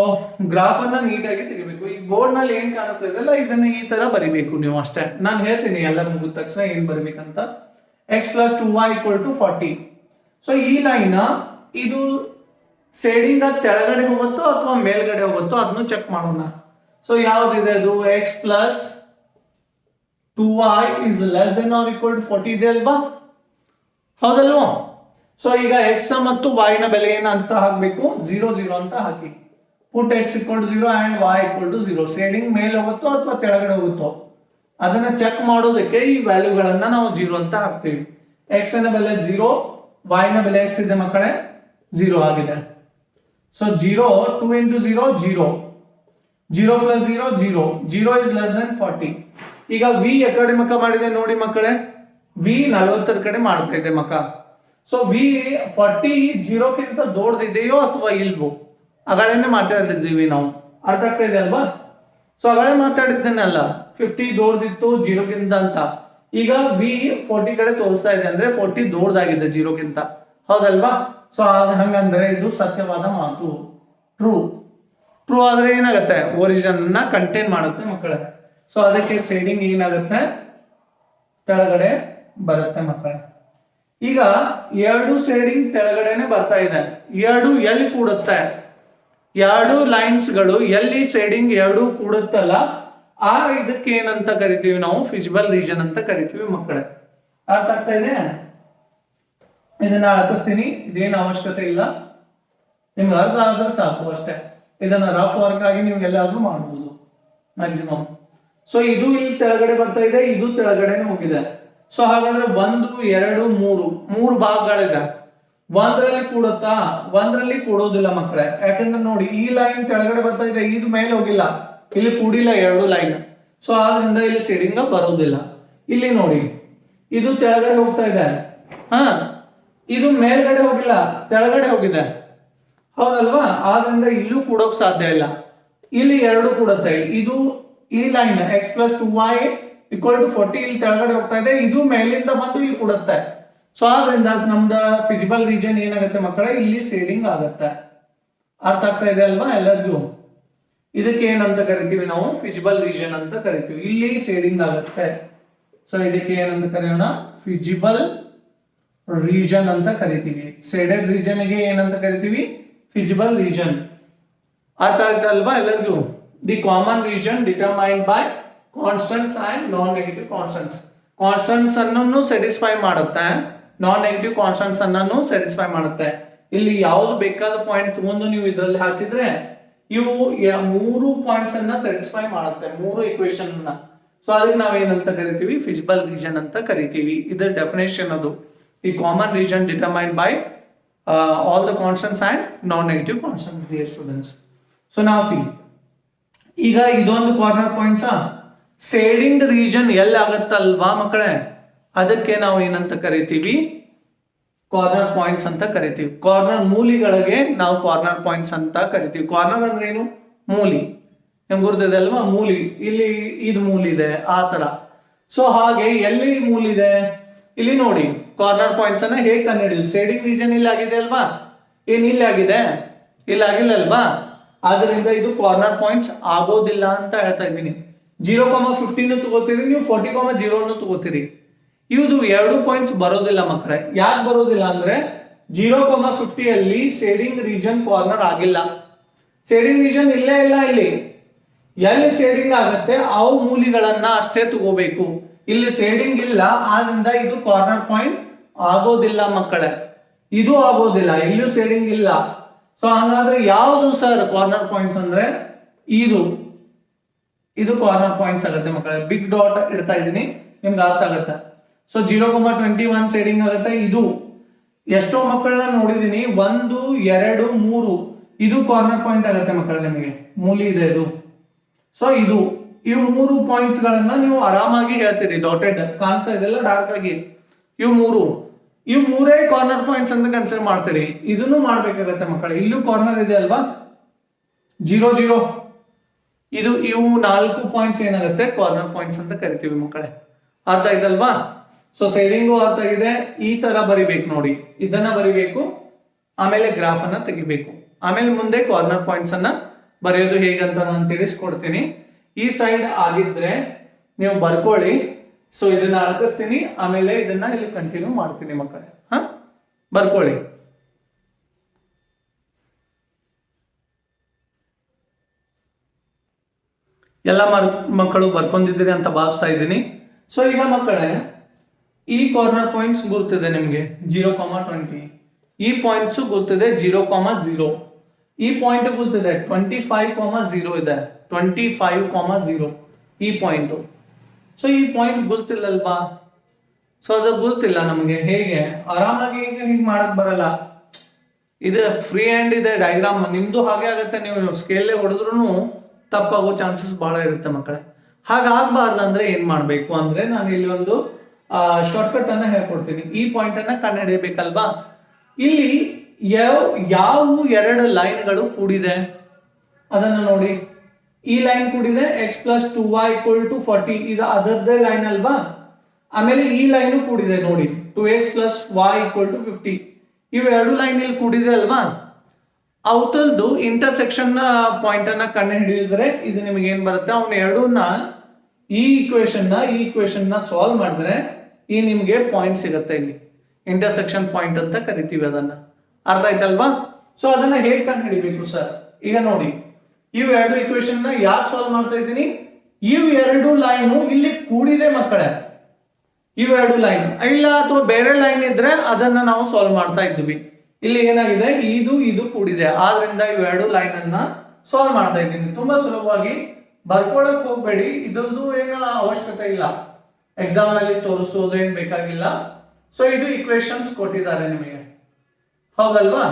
[SPEAKER 1] ಗ್ರಾಫ್ ಅನ್ನ ನೀಟಾಗಿ ತೆಗಿಬೇಕು. ಈ ಬೋರ್ಡ್ ನಲ್ಲಿ ಏನ್ ಕಾಣಿಸ್ತಾ ಇದೆಲ್ಲ ಇದನ್ನ ಈ ತರ ಬರಿಬೇಕು ನೀವು ಅಷ್ಟೇ. ನಾನು ಹೇಳ್ತೀನಿ ಎಲ್ಲ ಮುಗಿದ ತಕ್ಷಣ ಏನ್ ಬರಿಬೇಕಂತ. x plus 2y equal to 40. So ಈ ಲೈನ್ ಇದು ಶೇಡಿಂಗ್ ತೆಳಗಡೆ ಹೋಗುತ್ತೋ ಅಥವಾ ಮೇಲ್ಗಡೆ ಹೋಗುತ್ತೋ ಅದನ್ನು ಚೆಕ್ ಮಾಡೋಣ. ಸೊ ಯಾವ್ದಿದೆ ಅದು? x plus 2y is less than or equal to 40 ಇದೆ ಅಲ್ವಾ, ಹೌದಲ್ವಾ? ಸೊ ಈಗ x ಮತ್ತು y ನ ಬೆಲೆ ಏನಂತ ಹಾಕ್ಬೇಕು? 0 0 ಅಂತ ಹಾಕಿ. put x equal to 0 and y equal to 0. Shading ಮೇಲೆ ಹೋಗುತ್ತೋ ಅಥವಾ ಕೆಳಗಡೆ ಹೋಗುತ್ತೋ ಅದನ್ನ ಚೆಕ್ ಮಾಡೋದಕ್ಕೆ ಈ ವ್ಯಾಲ್ಯೂಗಳನ್ನ ನಾವು 0 ಅಂತ ಹಾಕ್ತೀವಿ. x ನ ಬೆಲೆ 0, y ನ ಬೆಲೆ ಎಷ್ಟಿದೆ ಮಕ್ಕಳೇ? 0 ಆಗಿದೆ. So 0, 2 into 0 0, 0 plus 0 0, 0 is less than 40. ಈಗ v ಎಕಡೆ ಮಕ್ಕ ಮಾಡಿದೆ ನೋಡಿ ಮಕ್ಕಳೇ, v 40 ಕಡೆ ಮಾಡ್ತಾ ಇದೆ ಮಕ್ಕ. ಸೊ v 40 0ಕ್ಕಿಂತ ದೊಡ್ಡದಿದೆಯೋ ಅಥವಾ ಇಲ್ವೋ? ಅಗಳನ್ನೇ ಮಾತಾಡಿದ್ದೀವಿ ನಾವು, ಅರ್ಥ ಆಗ್ತಾ ಇದೆ ಅಲ್ವಾ? ಸೊ ಅಗಳೇ ಮಾತಾಡಿದ್ದೇನಲ್ಲ, 50 ದೊಡ್ಡದಿತ್ತು 0ಕ್ಕಿಂತ ಅಂತ. ಈಗ ವಿ 40 ಕಡೆ ತೋರಿಸ್ತಾ ಇದೆ ಅಂದ್ರೆ 40 ದೊಡ್ಡದಾಗಿದೆ 0ಗಿಂತ, ಹೌದಲ್ವಾ? ಸೊ ಹಂಗಂದ್ರೆ ಇದು ಸತ್ಯವಾದ ಮಾತು, ಟ್ರೂ. ಟ್ರೂ ಆದ್ರೆ ಏನಾಗುತ್ತೆ, ಒರಿಜಿನ್ ನ ಕಂಟೈನ್ ಮಾಡುತ್ತೆ ಮಕ್ಕಳೇ. ಸೊ ಅದಕ್ಕೆ ಶೇಡಿಂಗ್ ಏನಾಗುತ್ತೆ, ತೆಳಗಡೆ ಬರುತ್ತೆ ಮಕ್ಕಳೇ. ಈಗ 2 ಶೇಡಿಂಗ್ ತೆಳಗಡೆನೆ ಬರ್ತಾ ಇದೆ, 2 ಎಲ್ಲಿ ಕೂಡುತ್ತೆ, 2 ಲೈನ್ಸ್ ಗಳು ಎಲ್ಲಿ ಶೇಡಿಂಗ್ 2 ಕೂಡುತ್ತಲ್ಲ ಆ ಇದಕ್ಕೆ ಏನಂತ ಕರಿತೀವಿ ನಾವು, ಫಿಸಿಬಲ್ ರೀಜನ್ ಅಂತ ಕರಿತೀವಿ ಮಕ್ಕಳೇ. ಅರ್ಥ ಆಗ್ತಾ ಇದೆ? ಇದನ್ನ ಹಾಕಿಸ್ತೀನಿ, ಇದೇನು ಅವಶ್ಯಕತೆ ಇಲ್ಲ, ನಿಮ್ಗೆ ಅರ್ಥ ಆದ್ರೆ ಸಾಕು ಅಷ್ಟೇ. ಇದನ್ನ ರಫ್ ವರ್ಕ್ ಆಗಿ ನೀವು ಎಲ್ಲಾದ್ರೂ ಮಾಡಬಹುದು ಮ್ಯಾಕ್ಸಿಮಮ್. ಸೊ ಇದು ಇಲ್ಲಿ ತೆಳಗಡೆ ಬರ್ತಾ ಇದೆ, ಇದು ತೆಳಗಡೆನೆ ಹೋಗಿದೆ. ಸೊ ಹಾಗಾದ್ರೆ 1 2 3 ಭಾಗಗಳಿದೆ. ಒಂದರಲ್ಲಿ ಕೂಡುತ್ತಾ, ಒಂದರಲ್ಲಿ ಕೂಡೋದಿಲ್ಲ ಮಕ್ಕಳೇ. ಯಾಕಂದ್ರೆ ನೋಡಿ ಈ ಲೈನ್ ಕೆಳಗಡೆ ಬರ್ತಾ ಇದೆ, ಇದು ಮೇಲೆ ಹೋಗಿಲ್ಲ, ಇಲ್ಲಿ ಕೂಡಿಲ್ಲ 2 ಲೈನ್. ಸೊ ಆದ್ರಿಂದ ಇಲ್ಲಿ ಶೇಡಿಂಗ್ ಬರೋದಿಲ್ಲ. ಇಲ್ಲಿ ನೋಡಿ ಇದು ತೆಳಗಡೆ ಹೋಗ್ತಾ ಇದೆ, ಇದು ಮೇಲ್ಗಡೆ ಹೋಗಿಲ್ಲ, ತೆಳಗಡೆ ಹೋಗಿದೆ, ಹೌದಲ್ವಾ? ಆದ್ರಿಂದ ಇಲ್ಲೂ ಕೂಡೋಕ್ ಸಾಧ್ಯ ಇಲ್ಲ. ಇಲ್ಲಿ 2 ಕೂಡುತ್ತೆ, ಇದು ಈ ಲೈನ್ x+2y = 40 ಇಲ್ಲಿ ತೆಳಗಡೆ ಹೋಗ್ತಾ ಇದೆ, ಇದು ಮೇಲಿಂದ ಬಂದು ಇಲ್ಲಿ ಕೂಡುತ್ತೆ. ಸೊ ಆದ್ರಿಂದ ನಮ್ದು ಫಿಸಿಬಲ್ ರೀಜನ್ ಏನಾಗುತ್ತೆ ಮಕ್ಕಳೇ, ಇಲ್ಲಿ ಶೇಡಿಂಗ್ ಆಗುತ್ತೆ. ಅರ್ಥ ಆಗ್ತಾ ಇದೆ ಅಲ್ವಾ ಎಲ್ಲರಿಗೂ? ಇದಕ್ಕೆ ಏನಂತ ಕರಿತೀವಿ ನಾವು, ಫಿಸಿಬಲ್ ರೀಜನ್ ಅಂತ ಕರಿತೀವಿ. ಇಲ್ಲಿ ಶೇಡಿಂಗ್ ಆಗುತ್ತೆ. ಸೊ ಇದಕ್ಕೆ ಏನಂತ ಕರೆಯೋಣ, ಫಿಸಿಬಲ್ ರೀಜನ್ ಅಂತ ಕರಿತೀವಿ. ಶೇಡೆಡ್ ರೀಜನ್ ಗೆ ಏನಂತ ಕರಿತೀವಿ, ಫಿಸಿಬಲ್ ರೀಜನ್. ಅರ್ಥ ಆಯ್ತಾ ಅಲ್ವಾ ಎಲ್ಲರಿಗೂ? The common region determined by constants and non negative constants. Constants ಅನ್ನು ಸ್ಯಾಟಿಸ್ಫೈ ಮಾಡುತ್ತೆ, ನಾನ್ ನೆಗೆಟಿವ್ ಕಾನ್ಸ್ಟೆಂಟ್ಸ್ ಅನ್ನು ಸ್ಯಾಟಿಸ್ಫೈ ಮಾಡುತ್ತೆ. ಇಲ್ಲಿ ಯಾವ್ದು ಬೇಕಾದ ಪಾಯಿಂಟ್ ತಗೊಂಡು ನೀವು ಇದರಲ್ಲಿ ಹಾಕಿದ್ರೆ ಇವು 3 ಪಾಯಿಂಟ್ಸ್ ಅನ್ನ ಸ್ಯಾಟಿಸ್ಫೈ ಮಾಡುತ್ತೆ, 3 ಇಕ್ವೇಶನ್ ಅನ್ನ. ಸೊ ಅದಕ್ಕೆ ನಾವೇನಂತ ಕರಿತೀವಿ, ಫಿಸಿಬಲ್ ರೀಜನ್ ಅಂತ ಕರಿತೀವಿ. ಇದರ ಡೆಫಿನೇಷನ್ ಅದು, ಈ common region determined by all the constants and non negative constants, dear students. So ನಾವು ಸಿ, ಈಗ ಇದೊಂದು ಕಾರ್ನರ್ ಪಾಯಿಂಟ್ಸ್, ಶೇಡಿಂಗ್ ರೀಜನ್ ಎಲ್ಲಿ ಆಗತ್ತಲ್ವಾ ಮಕ್ಕಳೇ, ಅದಕ್ಕೆ ನಾವು ಏನಂತ ಕರಿತೀವಿ, ಕಾರ್ನರ್ ಪಾಯಿಂಟ್ಸ್ ಅಂತ ಕರಿತೀವಿ. ಕಾರ್ನರ್ ಮೂಲಿಗಳಿಗೆ ನಾವು ಕಾರ್ನರ್ ಪಾಯಿಂಟ್ಸ್ ಅಂತ ಕರಿತೀವಿ. ಕಾರ್ನರ್ ಅಂದ್ರೆ ಏನು, ಮೂಲಿ, ನಿಮ್ಗೆ ಗುರ್ತಿದೆ ಅಲ್ವಾ, ಮೂಲಿ. ಇಲ್ಲಿ ಇದು ಮೂಲಿದೆ ಆ ತರ. ಸೊ ಹಾಗೆ ಎಲ್ಲಿ ಮೂಲಿದೆ, ಇಲ್ಲಿ ನೋಡಿ ಕಾರ್ನರ್ ಪಾಯಿಂಟ್ಸ್ ಅನ್ನ ಹೇಗೆ ಕಂಡುಹಿಡಿಯುದು. ಶೇಡಿಂಗ್ ರೀಜನ್ ಇಲ್ಲಿ ಆಗಿದೆ ಅಲ್ವಾ, ಇಲ್ಲಿ ಆಗಿದೆ, ಇಲ್ಲಿ ಆಗಿಲ್ಲ ಅಲ್ವಾ? ಆದ್ರಿಂದ ಇದು ಕಾರ್ನರ್ ಪಾಯಿಂಟ್ಸ್ ಆಗೋದಿಲ್ಲ ಅಂತ ಹೇಳ್ತಾ ಇದ್ದೀನಿ. 0,15 ತಗೋತೀರಿ ನೀವು, 40,0 ತಗೋತೀರಿ. ಇದು 2 ಪಾಯಿಂಟ್ಸ್ ಬರೋದಿಲ್ಲ ಮಕ್ಕಳೇ. ಯಾಕೆ ಬರೋದಿಲ್ಲ ಅಂದ್ರೆ 0,50 ಅಲ್ಲಿ ಶೇಡಿಂಗ್ ರೀಜನ್ ಕಾರ್ನರ್ ಆಗಿಲ್ಲ. ಶೇಡಿಂಗ್ ರೀಜನ್ ಇಲ್ಲೇ ಇಲ್ಲ. ಇಲ್ಲಿ ಎಲ್ಲಿ ಶೇಡಿಂಗ್ ಆಗುತ್ತೆ ಅವು ಮೂಲಿಗಳನ್ನ ಅಷ್ಟೇ ತಗೋಬೇಕು. ಇಲ್ಲಿ ಶೇಡಿಂಗ್ ಇಲ್ಲ, ಆದ್ರಿಂದ ಇದು ಕಾರ್ನರ್ ಪಾಯಿಂಟ್ ಆಗೋದಿಲ್ಲ ಮಕ್ಕಳೇ. ಇದು ಆಗೋದಿಲ್ಲ, ಇಲ್ಲೂ ಶೇಡಿಂಗ್ ಇಲ್ಲ. ಸೊ ಹಂಗಾದ್ರೆ ಯಾವುದು ಸರ್ ಕಾರ್ನರ್ ಪಾಯಿಂಟ್ಸ್ ಅಂದ್ರೆ, ಇದು ಕಾರ್ನರ್ ಪಾಯಿಂಟ್ಸ್ ಆಗುತ್ತೆ ಮಕ್ಕಳೇ. ಬಿಗ್ ಡಾಟ್ ಇಡ್ತಾ ಇದ್ದೀನಿ, ನಿಮ್ಗೆ ಅರ್ಥ ಆಗುತ್ತೆ. ಸೊ 0,21 ಶೇಡಿಂಗ್ ಆಗುತ್ತೆ. ಇದು ಎಷ್ಟೋ ಮಕ್ಕಳನ್ನ ನೋಡಿದೀನಿ, 1 2 3 ಇದು ಕಾರ್ನರ್ ಪಾಯಿಂಟ್ ಆಗುತ್ತೆ ಮಕ್ಕಳೇ. ನಿಮಗೆ ಮೂಲಿ ಇದೆ ಇದು. ಸೊ ಇವು 3 ಪಾಯಿಂಟ್ಸ್ ಗಳನ್ನ ನೀವು ಆರಾಮಾಗಿ ಹೇಳ್ತೀರಿ. ಡಾಟೆಡ್ ಕಾಣಿಸ್ತಾ ಇದೆಲ್ಲ ಡಾರ್ಕ್ ಆಗಿ, ಇವು 3 ಕಾರ್ನರ್ ಪಾಯಿಂಟ್ಸ್ ಅಂತ ಕನ್ಸಿಡರ್ ಮಾಡ್ತೀರಿ. ಇದನ್ನು ಮಾಡ್ಬೇಕಾಗತ್ತೆ ಮಕ್ಕಳೇ. ಇಲ್ಲೂ ಕಾರ್ನರ್ ಇದೆ ಅಲ್ವಾ, 0 0. ಇವು 4 ಪಾಯಿಂಟ್ಸ್ ಏನಾಗುತ್ತೆ, ಕಾರ್ನರ್ ಪಾಯಿಂಟ್ಸ್ ಅಂತ ಕರಿತೀವಿ ಮಕ್ಕಳೇ. ಅರ್ಥ ಆಯ್ತಲ್ವಾ? ಸೊ ಶೇಡಿಂಗು ಅರ್ಥ ಆಗಿದೆ. ಈ ತರ ಬರಿಬೇಕು ನೋಡಿ, ಇದನ್ನ ಬರಿಬೇಕು, ಆಮೇಲೆ ಗ್ರಾಫ್ ಅನ್ನ ತೆಗಿಬೇಕು, ಆಮೇಲೆ ಮುಂದೆ ಕಾರ್ನರ್ ಪಾಯಿಂಟ್ಸ್ ಅನ್ನ ಬರೆಯೋದು ಹೇಗಂತ ನಾನು ತಿಳಿಸ್ಕೊಡ್ತೀನಿ. ಈ ಸೈಡ್ ಆಗಿದ್ರೆ ನೀವು ಬರ್ಕೊಳ್ಳಿ. ಸೊ ಇದನ್ನ ಅಳಕಿಸ್ತೀನಿ, ಆಮೇಲೆ ಇದನ್ನ ಇಲ್ಲಿ ಕಂಟಿನ್ಯೂ ಮಾಡ್ತೀನಿ ಮಕ್ಕಳೇ. ಬರ್ಕೊಳ್ಳಿ. ಎಲ್ಲ ಮಕ್ಕಳು ಬರ್ಕೊಂಡಿದ್ದೀರಿ ಅಂತ ಭಾವಿಸ್ತಾ ಇದ್ದೀನಿ. ಸೊ ಈಗ ಮಕ್ಕಳೇ, ಈ ಕಾರ್ನರ್ ಪಾಯಿಂಟ್ಸ್ ಗುರ್ತಿದೆ ನಿಮ್ಗೆ 0,20. ಈ ಪಾಯಿಂಟ್ಸ್ ಗೊತ್ತಿದೆ 0,0. ಈ ಪಾಯಿಂಟ್ ಗೊತ್ತಿದೆ 25,0 ಇದೆ, 25,0 ಈ ಪಾಯಿಂಟ್. ಸೊ ಈ ಪಾಯಿಂಟ್ ಗೊತ್ತಿಲ್ಲಲ್ವಾ? ಸೊ ಅದು ಗೊತ್ತಿಲ್ಲ ನಮಗೆ. ಹೇಗೆ ಆರಾಮಾಗಿ ಹೀಗೆ ಮಾಡಕ್ ಬರಲ್ಲ. ಇದು ಫ್ರೀ ಹ್ಯಾಂಡ್ ಇದೆ ಡಯಾಗ್ರಾಮ್, ನಿಮ್ದು ಹಾಗೆ ಆಗುತ್ತೆ. ನೀವು ಸ್ಕೇಲ್ ಹೊಡೆದ್ರು ತಪ್ಪಾಗೋ ಚಾನ್ಸಸ್ ಬಹಳ ಇರುತ್ತೆ ಮಕ್ಕಳೇ. ಹಾಗಾಗಬಾರ್ದು ಅಂದ್ರೆ ಏನ್ ಮಾಡ್ಬೇಕು ಅಂದ್ರೆ, ನಾನು ಇಲ್ಲಿ ಒಂದು ಶಾರ್ಟ್ಕಟ್ ಅನ್ನ ಹೇಳ್ಕೊಡ್ತೀನಿ. ಈ ಪಾಯಿಂಟ್ ಅನ್ನ ಕಂಡುಹಿಡಿಯಬೇಕಲ್ವಾ? ಇಲ್ಲಿ ಯಾವ 2 ಲೈನ್ಗಳು ಕೂಡಿದೆ ಅದನ್ನ ನೋಡಿ. ಈ ಲೈನ್ ಕೂಡಿದೆ x+2y = 40, ಇದು ಅದರದ್ದೇ ಲೈನ್ ಅಲ್ವಾ? ಆಮೇಲೆ ಈ ಲೈನು ಕೂಡಿದೆ ನೋಡಿ 2x plus y equal to 50. ಇವೆರಡು ಲೈನ್ ಇಲ್ಲಿ ಕೂಡಿದೆ ಅಲ್ವಾ, ಅವತರದ್ದು ಇಂಟರ್ಸೆಕ್ಷನ್ ಪಾಯಿಂಟ್ ಅನ್ನ ಕಂಡು ಹಿಡಿದ್ರೆ ಇದು ನಿಮಗೆ ಏನ್ ಬರುತ್ತೆ, ಅವನ ಎರಡನ್ನ ಈ ಈಕ್ವೇಶನ್ ನ ಸಾಲ್ವ್ ಮಾಡಿದ್ರೆ ಈ ನಿಮ್ಗೆ ಪಾಯಿಂಟ್ ಸಿಗುತ್ತೆ. ಇಲ್ಲಿ ಇಂಟರ್ಸೆಕ್ಷನ್ ಪಾಯಿಂಟ್ ಅಂತ ಕರಿತೀವಿ ಅದನ್ನ. ಅರ್ಥ ಆಯ್ತಲ್ವಾ? ಸೊ ಅದನ್ನ ಹೇಗೆ ಕಂಡು ಹಿಡಿಬೇಕು ಸರ್? ಈಗ ನೋಡಿ, ಇವೆರಡು ಈಕ್ವೇಶನ್ ನ ಯಾಕೆ ಸಾಲ್ವ್ ಮಾಡ್ತಾ ಇದ್ದೀನಿ, ಇವೆರಡು ಲೈನು ಇಲ್ಲಿ ಕೂಡಿದೆ ಮಕ್ಕಳೇ. ಇವೆರಡು ಲೈನ್ ಇಲ್ಲ ಅಥವಾ ಬೇರೆ ಲೈನ್ ಇದ್ರೆ ಅದನ್ನ ನಾವು ಸಾಲ್ವ್ ಮಾಡ್ತಾ ಇದ್ವಿ. ಇಲ್ಲಿ ಏನಾಗಿದೆ, ಇದು ಕೂಡಿದೆ, ಆದ್ರಿಂದ ಇವೆರಡು ಲೈನ್ ಅನ್ನ ಸಾಲ್ವ್ ಮಾಡ್ತಾ ಇದ್ದೀನಿ. ತುಂಬಾ ಸುಲಭವಾಗಿ ಬರ್ಕೊಳಕ್ ಹೋಗ್ಬೇಡಿ, ಇದೊಂದು ಏನೋ ಅವಶ್ಯಕತೆ ಇಲ್ಲ, ಎಕ್ಸಾಮ್ ನಲ್ಲಿ ತೋರಿಸೋದು ಏನ್ ಬೇಕಾಗಿಲ್ಲ. ಸೊ ಇದು ಈಕ್ವೇಶನ್ಸ್ ಕೊಟ್ಟಿದ್ದಾರೆ ನಿಮಗೆ, ಹೌದಲ್ವಾ?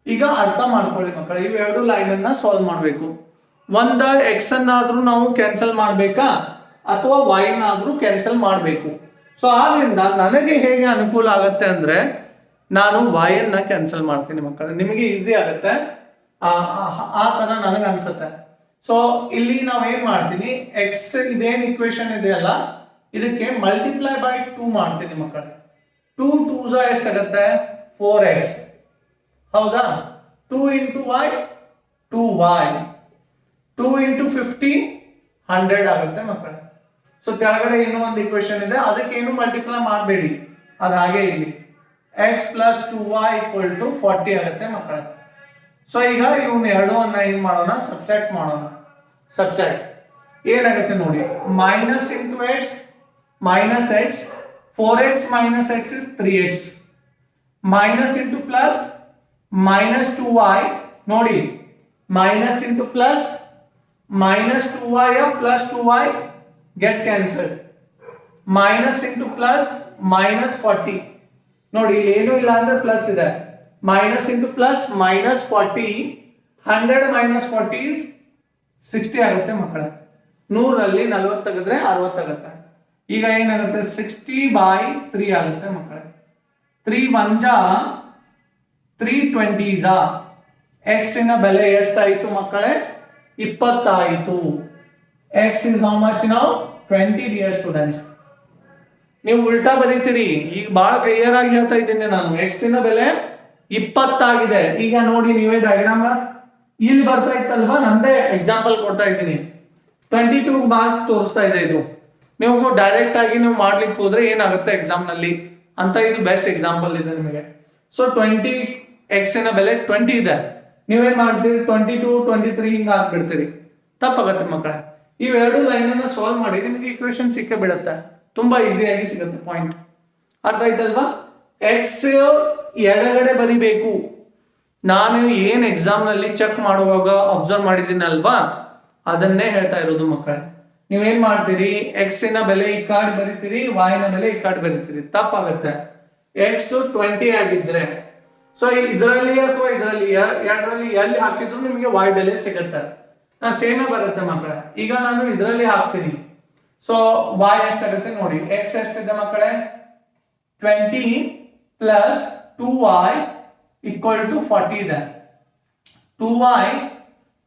[SPEAKER 1] ಈಗ ಅರ್ಥ ಮಾಡ್ಕೊಳ್ಳಿ ಮಕ್ಕಳು, ಇವೆರಡು ಲೈನ್ ಅನ್ನ ಸಾಲ್ವ್ ಮಾಡ್ಬೇಕು. ಒಂದ ಎಕ್ಸ್ ಅನ್ನಾದ್ರೂ ನಾವು ಕ್ಯಾನ್ಸಲ್ ಮಾಡ್ಬೇಕಾ ಅಥವಾ ವೈ ನಾದ್ರೂ ಕ್ಯಾನ್ಸಲ್ ಮಾಡಬೇಕು. ಸೊ ಆದ್ರಿಂದ ನನಗೆ ಹೇಗೆ ಅನುಕೂಲ ಆಗತ್ತೆ ಅಂದ್ರೆ ನಾನು y ಅನ್ನ ಕ್ಯಾನ್ಸಲ್ ಮಾಡ್ತೀನಿ ಮಕ್ಕಳು, ನಿಮಗೆ ಈಸಿ ಆಗುತ್ತೆ ಆ ತರ ನನಗೆ ಅನ್ಸುತ್ತೆ. ಸೊ ಇಲ್ಲಿ ನಾವ್ ಏನ್ ಮಾಡ್ತೀನಿ, ಎಕ್ಸ್ ಇದೇನ್ ಇಕ್ವೇಶನ್ ಇದೆಯಲ್ಲ ಇದಕ್ಕೆ ಮಲ್ಟಿಪ್ಲೈ ಬೈ 2 ಮಾಡ್ತೀನಿ ಮಕ್ಕಳು. 2 2s ಎಷ್ಟಾಗತ್ತೆ, 4x. ಹೌದಾ? 2 ಇಂಟು y 2y, 2 ಇಂಟು 50 100 ಆಗುತ್ತೆ ಮಕ್ಕಳು. ಸೊ ಕೆಳಗಡೆ ಇನ್ನೂ ಒಂದು ಇಕ್ವೇಶನ್ ಇದೆ, ಅದಕ್ಕೆ ಏನು ಮಲ್ಟಿಪ್ಲೈ ಮಾಡಬೇಡಿ, ಅದು ಹಾಗೆ ಇಲ್ಲಿ x plus 2y equal to 40 ಆಗುತ್ತೆ ಮಕ್ಕಳೇ. ಸೊ ಈಗ ಇವನ್ನ ಎರಡನ್ನ ಏನ್ ಮಾಡೋಣ, ಸಬ್ಸ್ಟ್ರಾಕ್ಟ್ ಮಾಡೋಣ. ಸಬ್ಸ್ಟ್ರಾಕ್ಟ್ ಏನಾಗುತ್ತೆ ನೋಡಿ, minus into X minus X, 4x minus X is 3x, minus into plus minus 2y ನೋಡಿ, minus into plus minus 2y plus 2y get cancel, minus into plus minus 40 ನೋಡಿ, ಇಲ್ಲಿ ಏನು ಇಲ್ಲ ಅಂದ್ರೆ ಪ್ಲಸ್ ಇದೆ, minus into plus minus 40, 100 minus 40 is 60 ಆಗುತ್ತೆ ಮಕ್ಕಳೇ. 100ರಲ್ಲಿ 40 ತೆಗೆದ್ರೆ 60 ಆಗುತ್ತೆ. ಈಗ ಏನಾಗುತ್ತೆ, 60 ಬೈ 3 ಆಗುತ್ತೆ ಮಕ್ಕಳೇ. 3 1 320 ಎಕ್ಸ್ ಇನ ಬೆಲೆ ಎಷ್ಟಾಯ್ತು ಮಕ್ಕಳೇ, 20 ಆಯಿತು. ಎಕ್ಸ್ ಇಸ್ ಹೌ ಮಚ್ ನಾವು 20 ಡಿಯರ್ ಸ್ಟೂಡೆಂಟ್ಸ್. ನೀವು ಉಲ್ಟಾ ಬರೀತೀರಿ, ಈಗ ಬಹಳ ಕ್ಲಿಯರ್ ಆಗಿ ಹೇಳ್ತಾ ಇದ್ದೀನಿ ನಾನು, ಎಕ್ಸ್ ನ ಬೆಲೆ 20 ಆಗಿದೆ. ಈಗ ನೋಡಿ ನೀವೇ ಡಯಾಗ್ರಾಮ್ ಇಲ್ಲಿ ಬರ್ತಾ ಇತ್ತಲ್ವಾ, ನಂದೇ ಎಕ್ಸಾಂಪಲ್ ಕೊಡ್ತಾ ಇದ್ದೀನಿ, 22 ಮಾರ್ಕ್ ತೋರಿಸ್ತಾ ಇದೆ ಇದು. ನೀವು ಡೈರೆಕ್ಟ್ ಆಗಿ ನೀವು ಮಾಡ್ಲಿಕ್ಕೆ ಹೋದ್ರೆ ಏನಾಗುತ್ತೆ ಎಕ್ಸಾಮ್ ನಲ್ಲಿ ಅಂತ, ಇದು ಬೆಸ್ಟ್ ಎಕ್ಸಾಂಪಲ್ ಇದೆ ನಿಮಗೆ. ಸೊ 20 ಎಕ್ಸ್ ನ ಬೆಲೆ 20 ಇದೆ, ನೀವೇನ್ ಮಾಡ್ತೀರಿ 22 23 ಹಿಂಗ ಹಾಕ್ಬಿಡ್ತೀರಿ, ತಪ್ಪಾಗತ್ತೆ ಮಕ್ಕಳೇ. ಇವೆರಡು ಲೈನ್ ಅನ್ನ ಸಾಲ್ವ್ ಮಾಡಿ ನಿಮಗೆ ಇಕ್ವೇಶನ್ ಸಿಕ್ಕೇ ಬಿಡುತ್ತೆ, ತುಂಬಾ ಈಸಿಯಾಗಿ ಸಿಗುತ್ತೆ ಪಾಯಿಂಟ್. ಅರ್ಥ ಆಯ್ತಲ್ವಾ? ಎಕ್ಸ್ ಎಡಗಡೆ ಬರಿಬೇಕು. ನಾನು ಏನ್ ಎಕ್ಸಾಮ್ ನಲ್ಲಿ ಚೆಕ್ ಮಾಡುವಾಗ ಅಬ್ಸರ್ವ್ ಮಾಡಿದ್ದೀನಲ್ವಾ, ಅದನ್ನೇ ಹೇಳ್ತಾ ಇರೋದು ಮಕ್ಕಳೇ. ನೀವೇನ್ ಮಾಡ್ತೀರಿ, ಎಕ್ಸ್ ನ ಬೆಲೆ ಈ ಕಾರ್ಡ್ ಬರಿತೀರಿ, y ನ ಬೆಲೆ ಈ ಕಾರ್ಡ್ ಬರಿತೀರಿ, ತಪ್ಪಾಗುತ್ತೆ. ಎಕ್ಸ್ 20 ಆಗಿದ್ರೆ ಸೊ ಇದರಲ್ಲಿ ಅಥವಾ ಇದರಲ್ಲಿ ಎರಡರಲ್ಲಿ ಎಲ್ಲಿ ಹಾಕಿದ್ರು ನಿಮಗೆ y ಬೆಲೆ ಸಿಗುತ್ತೆ, ಸೇಮೇ ಬರುತ್ತೆ ಮಕ್ಕಳೇ. ಈಗ ನಾನು ಇದರಲ್ಲಿ ಹಾಕ್ತೀನಿ, ಸೊ y ಎಷ್ಟಾಗುತ್ತೆ ನೋಡಿ, x ಎಷ್ಟಿದೆ ಮಕ್ಕಳೇ, 20 ಪ್ಲಸ್ 2y ಈಕ್ವಲ್ ಟು 40 ಇದೆ. 2y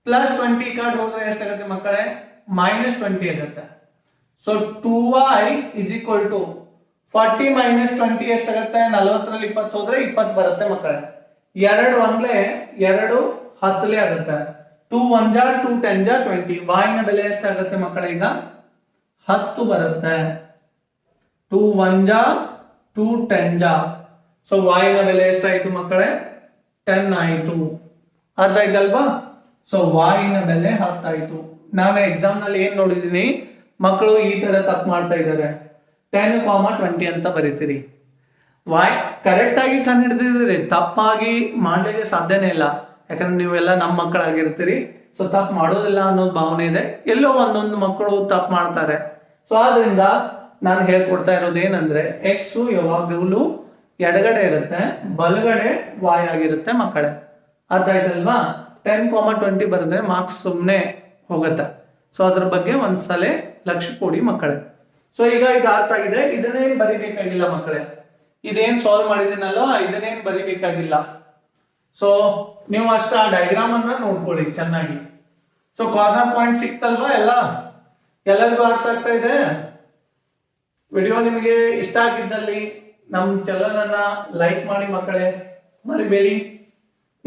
[SPEAKER 1] ಪ್ಲಸ್ 20 ಕಾರ್ಡ್ ಹೋದ್ರೆ ಎಷ್ಟಾಗುತ್ತೆ ಮಕ್ಕಳೇ, ಮೈನಸ್ 20 ಆಗುತ್ತೆ. So 2y is equal to 40 minus 20 ಎಷ್ಟಾಗುತ್ತೆ, 40ರಲ್ಲಿ 20 ಹೋದ್ರೆ 20 ಬರುತ್ತೆ ಮಕ್ಕಳೇ. 2 1 2 10 ಆಗುತ್ತೆ. 2 1 2 10 20. y ನ ಬೆಲೆ ಎಷ್ಟಾಗುತ್ತೆ ಮಕ್ಕಳೇ, ಈಗ 10 ಬರುತ್ತೆ. 2 1 2 10. ಸೊ y ನ ಬೆಲೆ ಎಷ್ಟಾಯ್ತು ಮಕ್ಕಳೇ, 10 ಆಯ್ತು. ಅರ್ಥ ಆಯ್ತಲ್ವಾ? ಸೊ y ನ ಬೆಲೆ 10 ಆಯ್ತು. ನಾನು ಎಕ್ಸಾಮ್ ನಲ್ಲಿ ಏನ್ ನೋಡಿದೀನಿ, ಮಕ್ಕಳು ಈ ತರ ತಪ್ಪು ಮಾಡ್ತಾ ಇದ್ದಾರೆ, 10, 20 ಅಂತ ಬರೀತೀರಿ. y ಕರೆಕ್ಟ್ ಆಗಿ ಕಂಡು ಹಿಡಿದಿದ್ದೀರಿ, ತಪ್ಪಾಗಿ ಮಾಡ್ಲಿಕ್ಕೆ ಸಾಧ್ಯನೇ ಇಲ್ಲ, ಯಾಕಂದ್ರೆ ನೀವೆಲ್ಲ ನಮ್ಮ ಮಕ್ಕಳಾಗಿರ್ತೀರಿ. ಸೊ ತಪ್ಪು ಮಾಡೋದಿಲ್ಲ ಅನ್ನೋದು ಭಾವನೆ ಇದೆ, ಎಲ್ಲೋ ಒಂದೊಂದು ಮಕ್ಕಳು ತಪ್ಪು ಮಾಡ್ತಾರೆ. ಸೊ ಆದ್ರಿಂದ ನಾನು ಹೇಳ್ಕೊಡ್ತಾ ಇರೋದು ಏನಂದ್ರೆ, ಎಕ್ಸ್ ಯಾವಾಗಲೂ ಎಡಗಡೆ ಇರುತ್ತೆ, ಬಲಗಡೆ y ಆಗಿರುತ್ತೆ ಮಕ್ಕಳೇ. ಅರ್ಥ ಆಯ್ತಲ್ವಾ? 10, 20 ಬರೆದ್ರೆ ಮಾರ್ಕ್ಸ್ ಸುಮ್ಮನೆ ಹೋಗುತ್ತೆ. ಸೊ ಅದ್ರ ಬಗ್ಗೆ ಒಂದ್ಸಲ ಲಕ್ಷ್ಯ ಕೊಡಿ ಮಕ್ಕಳೇ. ಸೊ ಈಗ ಇದು ಅರ್ಥ ಆಗಿದೆ, ಇದನ್ನೇನ್ ಬರಿಬೇಕಾಗಿಲ್ಲ ಮಕ್ಕಳೇ, ಇದೇನ್ ಸಾಲ್ವ್ ಮಾಡಿದ್ದೀನಲ್ವ ಇದನ್ನೇನ್ ಬರಿಬೇಕಾಗಿಲ್ಲ. ಸೊ ನೀವು ಅಷ್ಟ ಆ ಡಯಾಗ್ರಾಮ್ ಅನ್ನ ನೋಡ್ಕೊಳ್ಳಿ ಚೆನ್ನಾಗಿ. ಸೊ ಕಾರ್ನರ್ ಪಾಯಿಂಟ್ ಸಿಕ್ತಲ್ವಾ, ಎಲ್ಲರಿಗೂ ಅರ್ಥ ಆಗ್ತಾ ಇದೆ. ವಿಡಿಯೋ ನಿಮಗೆ ಇಷ್ಟ ಆಗಿದ್ದಲ್ಲಿ ನಮ್ಮ ಚಾನಲ್ ಅನ್ನ ಲೈಕ್ ಮಾಡಿ ಮಕ್ಕಳೇ, ಮರಿಬೇಡಿ.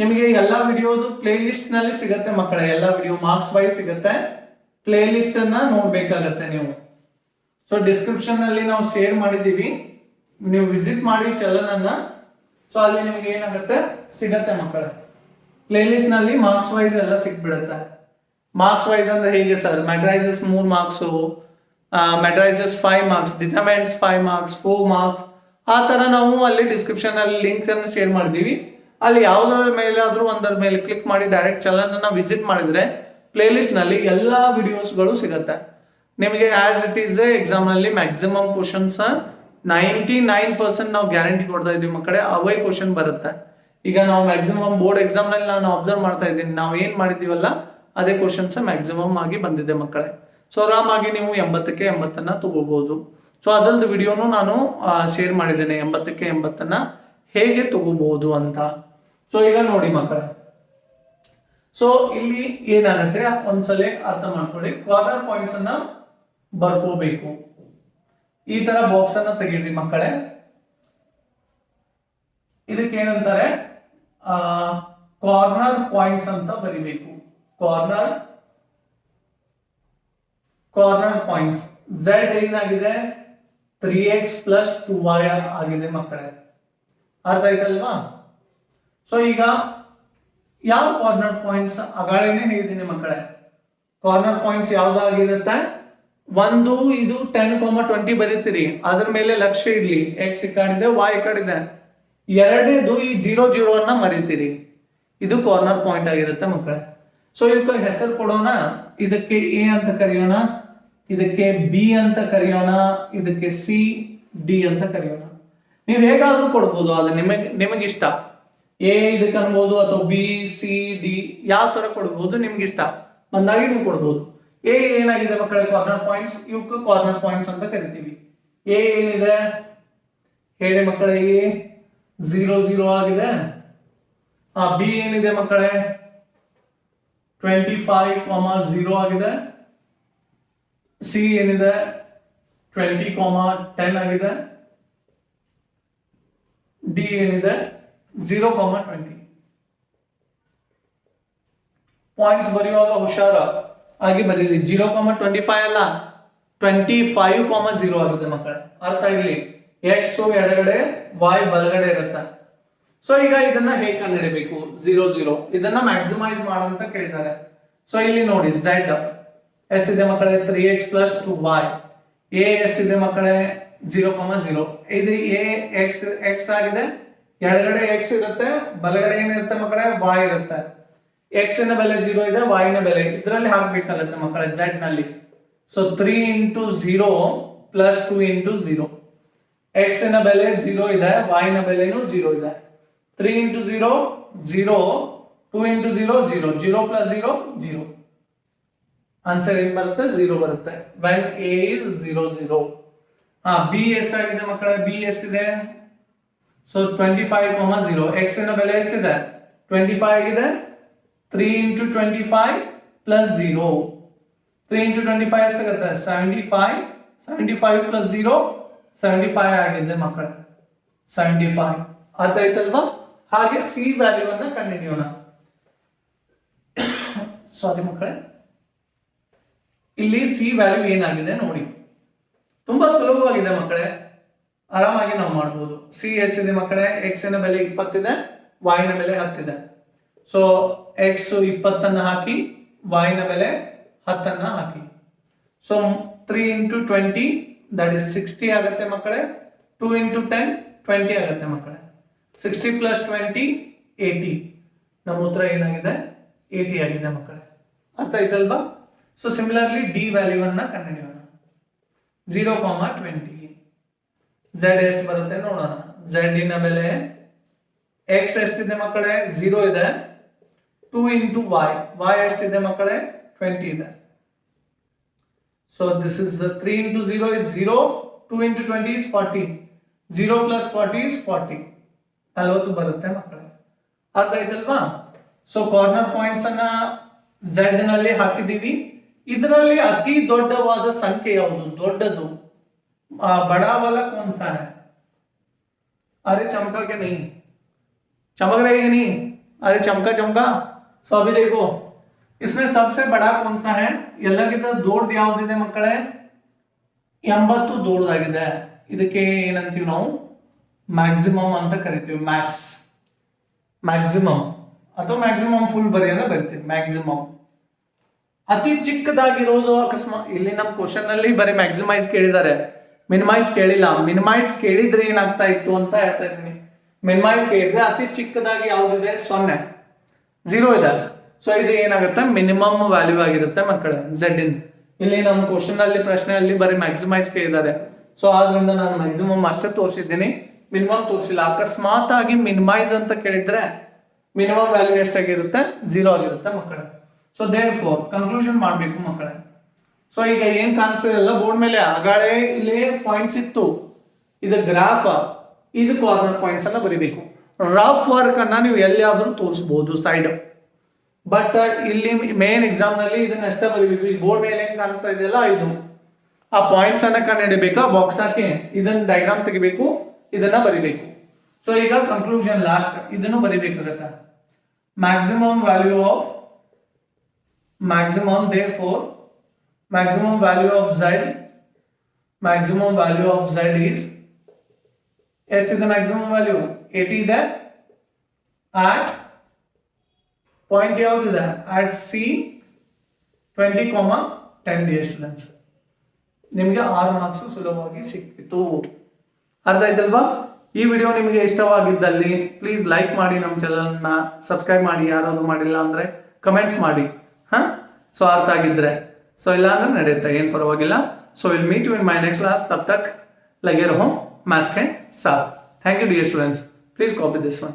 [SPEAKER 1] ನಿಮಗೆ ಎಲ್ಲಾ ವಿಡಿಯೋದು ಪ್ಲೇ ಲಿಸ್ಟ್ ನಲ್ಲಿ ಸಿಗುತ್ತೆ ಮಕ್ಕಳೇ, ಎಲ್ಲಾ ವಿಡಿಯೋ ಮಾರ್ಕ್ಸ್ ವೈಸ್ ಸಿಗುತ್ತೆ. ಪ್ಲೇ ಲಿಸ್ಟ್ ಅನ್ನ ನೋಡ್ಬೇಕಾಗತ್ತೆ ನೀವು. ಸೊ ಡಿಸ್ಕ್ರಿಪ್ಷನ್ ನಲ್ಲಿ ನಾವು ಶೇರ್ ಮಾಡಿದೀವಿ, ನೀವು ವಿಸಿಟ್ ಮಾಡಿ ಚಾನಲ್ ಅನ್ನ. ಸೊ ಅಲ್ಲಿ ನಿಮಗೆ ಏನಾಗುತ್ತೆ ಸಿಗತ್ತೆ ಮಕ್ಕಳೇ, ಪ್ಲೇ ಲಿಸ್ಟ್ ನಲ್ಲಿ ಮಾರ್ಕ್ಸ್ ವೈಸ್ ಎಲ್ಲ ಸಿಕ್ಬಿಡುತ್ತೆ. ಮಾರ್ಕ್ಸ್ ವೈಸ್ ಅಂದ್ರೆ ಹೇಗೆ sir, matrices 3 marks, matrices 5 marks, determinants 5 marks, 4 marks, ಆ ತರ ನಾವು ಅಲ್ಲಿ ಡಿಸ್ಕ್ರಿಪ್ಷನ್ ಅಲ್ಲಿ ಲಿಂಕ್ ಅನ್ನು ಶೇರ್ ಮಾಡಿದೀವಿ. ಅಲ್ಲಿ ಯಾವ್ದ್ರ ಮೇಲೆ ಆದ್ರೂ ಒಂದರ ಮೇಲೆ ಕ್ಲಿಕ್ ಮಾಡಿ ಡೈರೆಕ್ಟ್ ಚಾನಲ್ ಅನ್ನ ವಿಸಿಟ್ ಮಾಡಿದ್ರೆ ಪ್ಲೇ ಲಿಸ್ಟ್ ನಲ್ಲಿ ಎಲ್ಲಾ ವಿಡಿಯೋಸ್ಗಳು ಸಿಗುತ್ತೆ ನಿಮಗೆ. ಆಸ್ ಇಟ್ ಈಸ್ ಎಕ್ಸಾಮ್ ನಲ್ಲಿ ಮ್ಯಾಕ್ಸಿಮಮ್ ಕ್ವಶನ್ಸ್ 99% ನಾವು ಗ್ಯಾರಂಟಿ ಕೊಡ್ತಾ ಇದೀವಿ ಮಕ್ಕಳೇ, ಅವೇ ಕ್ವಶನ್ ಬರುತ್ತೆ. ಈಗ ನಾವು ಮ್ಯಾಕ್ಸಿಮಮ್ ಬೋರ್ಡ್ ಎಕ್ಸಾಮ್ ನಲ್ಲಿ ನಾನು ಅಬ್ಸರ್ವ್ ಮಾಡ್ತಾ ಇದ್ದೀನಿ, ನಾವು ಏನ್ ಮಾಡಿದೀವಲ್ಲ ಅದೇ ಕ್ವಶನ್ಸ್ ಮ್ಯಾಕ್ಸಿಮಮ್ ಆಗಿ ಬಂದಿದೆ ಮಕ್ಕಳೇ. ಸೊ ಆರಾಮಾಗಿ ನೀವು 80ಕ್ಕೆ 80 ತಗೋಬಹುದು. ಸೊ ಅದೊಂದು ವಿಡಿಯೋನು ನಾನು ಶೇರ್ ಮಾಡಿದ್ದೇನೆ, 80ಕ್ಕೆ 80 ಹೇಗೆ ತಗೋಬಹುದು ಅಂತ. ಸೊ ಈಗ ನೋಡಿ ಮಕ್ಕಳೇ, ಸೊ ಇಲ್ಲಿ ಏನಾಗುತ್ತೆ ಒಂದ್ಸಲ ಅರ್ಥ ಮಾಡ್ಕೊಳ್ಳಿ. ಕಾರ್ನರ್ ಪಾಯಿಂಟ್ಸ್ ಅನ್ನ ಬರ್ಕೋಬೇಕು. ಈ ತರ ಬಾಕ್ಸ್ ಅನ್ನ ತೆಗೀರಿ ಮಕ್ಕಳೇ. ಇದಕ್ಕೆ ಏನಂತಾರೆ, ಕಾರ್ನರ್ ಪಾಯಿಂಟ್ಸ್ ಅಂತ ಬರಿಬೇಕು. Corner points. Z ಏನಾಗಿದೆ 3x + 2y ಆಗಿದೆ ಮಕ್ಕಳೇ, ಅರ್ಥ ಆಯ್ತಲ್ವಾ? ಸೊ ಈಗ ಯಾವ ಕಾರ್ನರ್ ಪಾಯಿಂಟ್ಸ್ ಅಗಾಳೇನೆ ಹೇಳಿದ್ದೀನಿ ಮಕ್ಕಳೇ. ಕಾರ್ನರ್ ಪಾಯಿಂಟ್ಸ್ ಯಾವ್ದಾಗಿರುತ್ತೆ, ಒಂದು ಇದು 10, 20 ಬರೀತೀರಿ, ಅದ್ರ ಮೇಲೆ ಲಕ್ಷ್ಯ ಇಡ್ಲಿ, x ಈ ಕಡೆ y ಈ ಕಡೆ ಇದೆ. ಎರಡನೇದು ಈ 0, 0 ಅನ್ನ ಮರಿತೀರಿ, ಇದು ಕಾರ್ನರ್ ಪಾಯಿಂಟ್ ಆಗಿರುತ್ತೆ ಮಕ್ಕಳೇ. ಸೊ ಇದಕ್ಕೆ ಹೆಸರು ಕೊಡೋಣ. ಇದಕ್ಕೆ A ಅಂತ ಕರೆಯೋಣ, ಇದಕ್ಕೆ B ಅಂತ ಕರೆಯೋಣ, ಇದಕ್ಕೆ C, D ಅಂತ ಕರೆಯೋಣ. ನೀವು ಹೇಗಾದ್ರೂ ಕೊಡ್ಬೋದು, ಅದು ನಿಮಗಿಷ್ಟ. A ಇದಕ್ಕೆ ಅನ್ಬೋದು ಅಥವಾ B, C, D ಯಾವ ತರ ಕೊಡ್ಬೋದು ನಿಮ್ಗಿಷ್ಟ ಬಂದಾಗಿ ನೀವು ಕೊಡ್ಬೋದು. A ಏನಾಗಿದೆ ಮಕ್ಕಳೇ ಕಾರ್ನರ್ ಪಾಯಿಂಟ್ಸ್, ಇವಕ್ಕೆ ಕಾರ್ನರ್ ಪಾಯಿಂಟ್ಸ್ ಅಂತ ಕರಿತೀವಿ. A ಏನಿದೆ ಹೇಳಿ ಮಕ್ಕಳೇ, 0, 0 ಆಗಿದೆ. B ಏನಿದೆ ಮಕ್ಕಳೇ 25, 0 ಆಗಿದೆ. C ಏನಿದೆ 20, 10 ಆಗಿದೆ. D ಏನಿದೆ 0, 20. ಪಾಯಿಂಟ್ಸ್ ಬರೆಯುವಾಗ ಹುಷಾರ ಆಗಿ ಬರೀರಿ. 0, 25 ಅಲ್ಲ, 25, 0 ಆಗಿದೆ ಮಕ್ಕಳೇ, ಅರ್ಥ ಇಲ್ಲಿ. X ಎಡಗಡೆ, Y ಬಲಗಡೆ ಇರುತ್ತೆ. ಸೊ ಈಗ ಇದನ್ನ ಹೇಗೆ ಕಂಡುಹಿಡಿಯಬೇಕು, 0, 0 ಇದನ್ನ ಮ್ಯಾಕ್ಸಿಮೈಸ್ ಮಾಡಂತ ಕೇಳಿದ್ದಾರೆ. ಸೊ ಇಲ್ಲಿ ನೋಡಿ Z ಎಷ್ಟಿದೆ ಮಕ್ಕಳೇ 3x + 2y. A ಎಷ್ಟಿದೆ ಮಕ್ಕಳೇ 0, 0. ಇದು x ಆಗಿದೆ, ಎಡಗಡೆ x ಇರುತ್ತೆ, ಬಲಗಡೆ ಏನಿರುತ್ತೆ ಮಕ್ಕಳೇ y ಇರುತ್ತೆ. x ನ ಬೆಲೆ 0 ಇದೆ, y ನ ಬೆಲೆ ಇದರಲ್ಲಿ ಹಾಕ್ಬೇಕಾಗುತ್ತೆ ಮಕ್ಕಳೇ Z ನಲ್ಲಿ. ಸೊ 3 × 0 + 2 × 0. x ನ ಬೆಲೆ 0 ಇದೆ, y ನ ಬೆಲೆನೂ 0 ಇದೆ. 3 × 0 0, 2 × 0 0, 0 + 0 0. ಆನ್ಸರ್ ಏನ್ ಬರುತ್ತೆ 0 ಬರುತ್ತೆ. when A is 0, 0. B ಎಷ್ಟಾಗಿದೆ ಮಕ್ಕಳೇ, B ಎಷ್ಟಿದೆ, ಸೊ 25, 0. x ನ ಬೆಲೆ ಎಷ್ಟಿದೆ 25 ಆಗಿದೆ. 3 × 25 + 0. 3 × 25 ಎಷ್ಟಾಗುತ್ತೆ 75. 75 + 0 75 ಆಗಿದೆ ಮಕ್ಕಳೇ, 75. ಅರ್ಥ ಆಯ್ತಲ್ವಾ? ಹಾಗೆ C ವ್ಯಾಲ್ಯೂ ಅನ್ನ ಕಂಡುಹಿಡಿಯೋಣ. ಸಾರಿ ಮಕ್ಕಳೇ, ಇಲ್ಲಿ C ವ್ಯಾಲ್ಯೂ ಏನಾಗಿದೆ ನೋಡಿ, ತುಂಬಾ ಸುಲಭವಾಗಿದೆ ಮಕ್ಕಳೇ, ಆರಾಮಾಗಿ ನಾವು ಮಾಡಬಹುದು. C ಎಷ್ಟಿದೆ ಮಕ್ಕಳೇ, x ನ ಬೆಲೆ 20 ಇದೆ, y ನ ಬೆಲೆ 10 ಇದೆ. ಸೊ x 20 ಅನ್ನು ಹಾಕಿ, y ನ ಬೆಲೆ 10 ಅನ್ನು ಹಾಕಿ. ಸೊ 3 × 20 ದಟ್ ಇಸ್ 60 ಆಗುತ್ತೆ ಮಕ್ಕಳೇ. 2 × 10 20 ಆಗುತ್ತೆ ಮಕ್ಕಳೇ. 60 + 20 80. ನಮ್ಮ ಉತ್ತರ ಏನಾಗಿದೆ 80 ಆಗಿದೆ ಮಕ್ಕಳೇ, ಅರ್ಥ ಆಯ್ತಲ್ವಾ? ಸೊ ಸಿಮಿಲರ್ಲಿ D ವ್ಯಾಲ್ಯೂ ಅನ್ನ ಕಂಡುಹಿಡಿಯೋಣ. 0, 20. Z ಎಷ್ಟು ಬರುತ್ತೆ ನೋಡೋಣ. Z ನ ಬೆಲೆ x ಎಷ್ಟಿದೆ ಮಕ್ಕಳೇ 0 ಇದೆ. 2 × y, y ಎಷ್ಟಿದೆ ಮಕ್ಕಳೇ 20 ಇದೆ. So this is 3 × 0 is 0, 2 × 20 is 40. 0 + 40 is 40. 40 ಬರುತ್ತೆ ಮಕ್ಕಳೇ, ಅರ್ಥ ಆಯ್ತಲ್ವಾ? ಸೊ ಕಾರ್ನರ್ ಪಾಯಿಂಟ್ಸ್ ಅನ್ನ Z ನಲ್ಲಿ ಹಾಕಿದೀವಿ. ಇದರಲ್ಲಿ ಅತಿ ದೊಡ್ಡವಾದ ಸಂಖ್ಯೆ ಯಾವುದು, ದೊಡ್ಡದು बड़ा वाला कौन सा है? अरे चमका के नहीं, चमक रही है नहीं, अरे चमका चमका। सो अभी देखो इसमें सबसे बड़ा कौन सा है? ಎಲ್ಲ ಕಿಂತ ದೊಡ್ಡದು ಯಾವ್ದಿದೆ ಮಕ್ಕಳೇ? 80 ದೊಡ್ಡದಾಗಿದೆ. ಇದಕ್ಕೆ ಏನಂತೀವಿ ನಾವು? ಮ್ಯಾಕ್ಸಿಮಮ್ ಅಂತ ಕರಿತೀವಿ. ಮ್ಯಾಕ್ಸಿಮಮ್ ಅಥವಾ ಮ್ಯಾಕ್ಸಿಮಮ್ ಫುಲ್ ಬರಿ ಅಂತ ಬರಿತೀವಿ. ಮ್ಯಾಕ್ಸಿಮಮ್ ಅತಿ ಚಿಕ್ಕದಾಗಿರೋದು ಅಕಸ್ಮಾತ್ ಇಲ್ಲಿ ನಮ್ಮ ಕ್ವಶನ್ ಅಲ್ಲಿ ಬರೀ ಮ್ಯಾಕ್ಸಿಮೈಸ್ ಕೇಳಿದ್ದಾರೆ, ಮಿನಿಮೈಸ್ ಕೇಳಿಲ್ಲ. ಮಿನಿಮೈಸ್ ಕೇಳಿದ್ರೆ ಏನಾಗ್ತಾ ಇತ್ತು ಅಂತ ಹೇಳ್ತಾ ಇದ್ದೀನಿ. ಮಿನಿಮೈಸ್ ಕೇಳಿದ್ರೆ ಅತಿ ಚಿಕ್ಕದಾಗಿ ಯಾವ್ದಿದೆ? 0 ಇದೆ. ಸೊ ಇದು ಏನಾಗುತ್ತೆ? ಮಿನಿಮಮ್ ವ್ಯಾಲ್ಯೂ ಆಗಿರುತ್ತೆ ಮಕ್ಕಳೇ ಝೆಡ್ ಇಂದ. ಇಲ್ಲಿ ನಮ್ಮ ಕ್ವಶನ್ ಅಲ್ಲಿ ಪ್ರಶ್ನೆಯಲ್ಲಿ ಬರೀ ಮ್ಯಾಕ್ಸಿಮೈಸ್ ಕೇಳಿದ್ದಾರೆ. ಸೊ ಆದ್ರಿಂದ ನಾನು ಮ್ಯಾಕ್ಸಿಮಮ್ ಅಷ್ಟೇ ತೋರಿಸಿದ್ದೀನಿ, ಮಿನಿಮಮ್ ತೋರಿಸಿಲ್ಲ. ಅಕಸ್ಮಾತ್ ಆಗಿ ಮಿನಿಮೈಸ್ ಅಂತ ಕೇಳಿದ್ರೆ ಮಿನಿಮಮ್ ವ್ಯಾಲ್ಯೂ ಎಷ್ಟಾಗಿರುತ್ತೆ? 0 ಆಗಿರುತ್ತೆ ಮಕ್ಕಳೇ. ಸೊ ದೇರ್ಫೋರ್ ಕನ್ಕ್ಲೂಷನ್ ಮಾಡ್ಬೇಕು ಮಕ್ಕಳೇ. ಸೊ ಈಗ ಏನ್ ಕಾಣಿಸ್ತಿದೆಲ್ಲ ಬೋರ್ಡ್ ಮೇಲೆ, ಅಗಾಳೆ ಇಲ್ಲಿ ಪಾಯಿಂಟ್ಸ್ ಇತ್ತು, ಇದು ಗ್ರಾಫ್, ಇದು ಕಾರ್ನರ್ ಪಾಯಿಂಟ್ಸ್ ಅನ್ನ ಬರಿಬೇಕು. ರಫ್ ವರ್ಕ್ ಅನ್ನ ನೀವು ಎಲ್ಲಿಯಾದ್ರೂ ತೋರಿಸಬಹುದು ಸೈಡ್, ಬಟ್ ಇಲ್ಲಿ ಮೇನ್ ಎಕ್ಸಾಮ್ ನಲ್ಲಿ ಇದನ್ನಷ್ಟೇ ಬರಿಬೇಕು. ಈ ಬೋರ್ಡ್ ಮೇಲೆ ಏನ್ ಕಾಣಿಸ್ತಾ ಇದೆಯಲ್ಲ ಇದು, ಆ ಪಾಯಿಂಟ್ಸ್ ಅನ್ನ ಕಂಡುಹಿಡಿಬೇಕು. ಬಾಕ್ಸ್ ಹಾಕಿ ಇದನ್ನ ಡಯಾಗ್ರಾಮ್ ತೆಗಿಬೇಕು, ಇದನ್ನ ಬರಿಬೇಕು. ಸೊ ಈಗ ಕನ್ಕ್ಲೂಷನ್ ಲಾಸ್ಟ್ ಇದನ್ನು ಬರಿಬೇಕಾಗತ್ತೆ. Maximum value of therefore maximum value of z is is the maximum value 80 ಇದೆ at point ಯಾವ್ದಿದೆ? at C 20,10 dear students. ನಿಮಗೆ 6 ಮಾರ್ಕ್ಸ್ ಸುಲಭವಾಗಿ ಸಿಕ್ಕಿತು. ಅರ್ಥ ಆಯ್ತಲ್ವಾ? ಈ ವಿಡಿಯೋ ನಿಮಗೆ ಇಷ್ಟವಾಗಿದ್ದಲ್ಲಿ ಪ್ಲೀಸ್ ಲೈಕ್ ಮಾಡಿ, ನಮ್ಮ ಚಾನಲ್ನ ಸಬ್ಸ್ಕ್ರೈಬ್ ಮಾಡಿ. ಯಾರಾದ್ರೂ ಮಾಡಿಲ್ಲ ಅಂದ್ರೆ ಕಮೆಂಟ್ಸ್ ಮಾಡಿ. ಸೊ ಅರ್ಥ ಆಗಿದ್ರೆ, ಸೊ ಇಲ್ಲ ಅಂದ್ರೆ ನಡೆಯುತ್ತೆ, ಏನು ಪರವಾಗಿಲ್ಲ. So will meet you in my next class. ತಬ್ ತಕ್ ಲಗೆ ರಹೋ ಮ್ಯಾಥ್ಸ್ के साथ. Thank you dear students, please copy this one.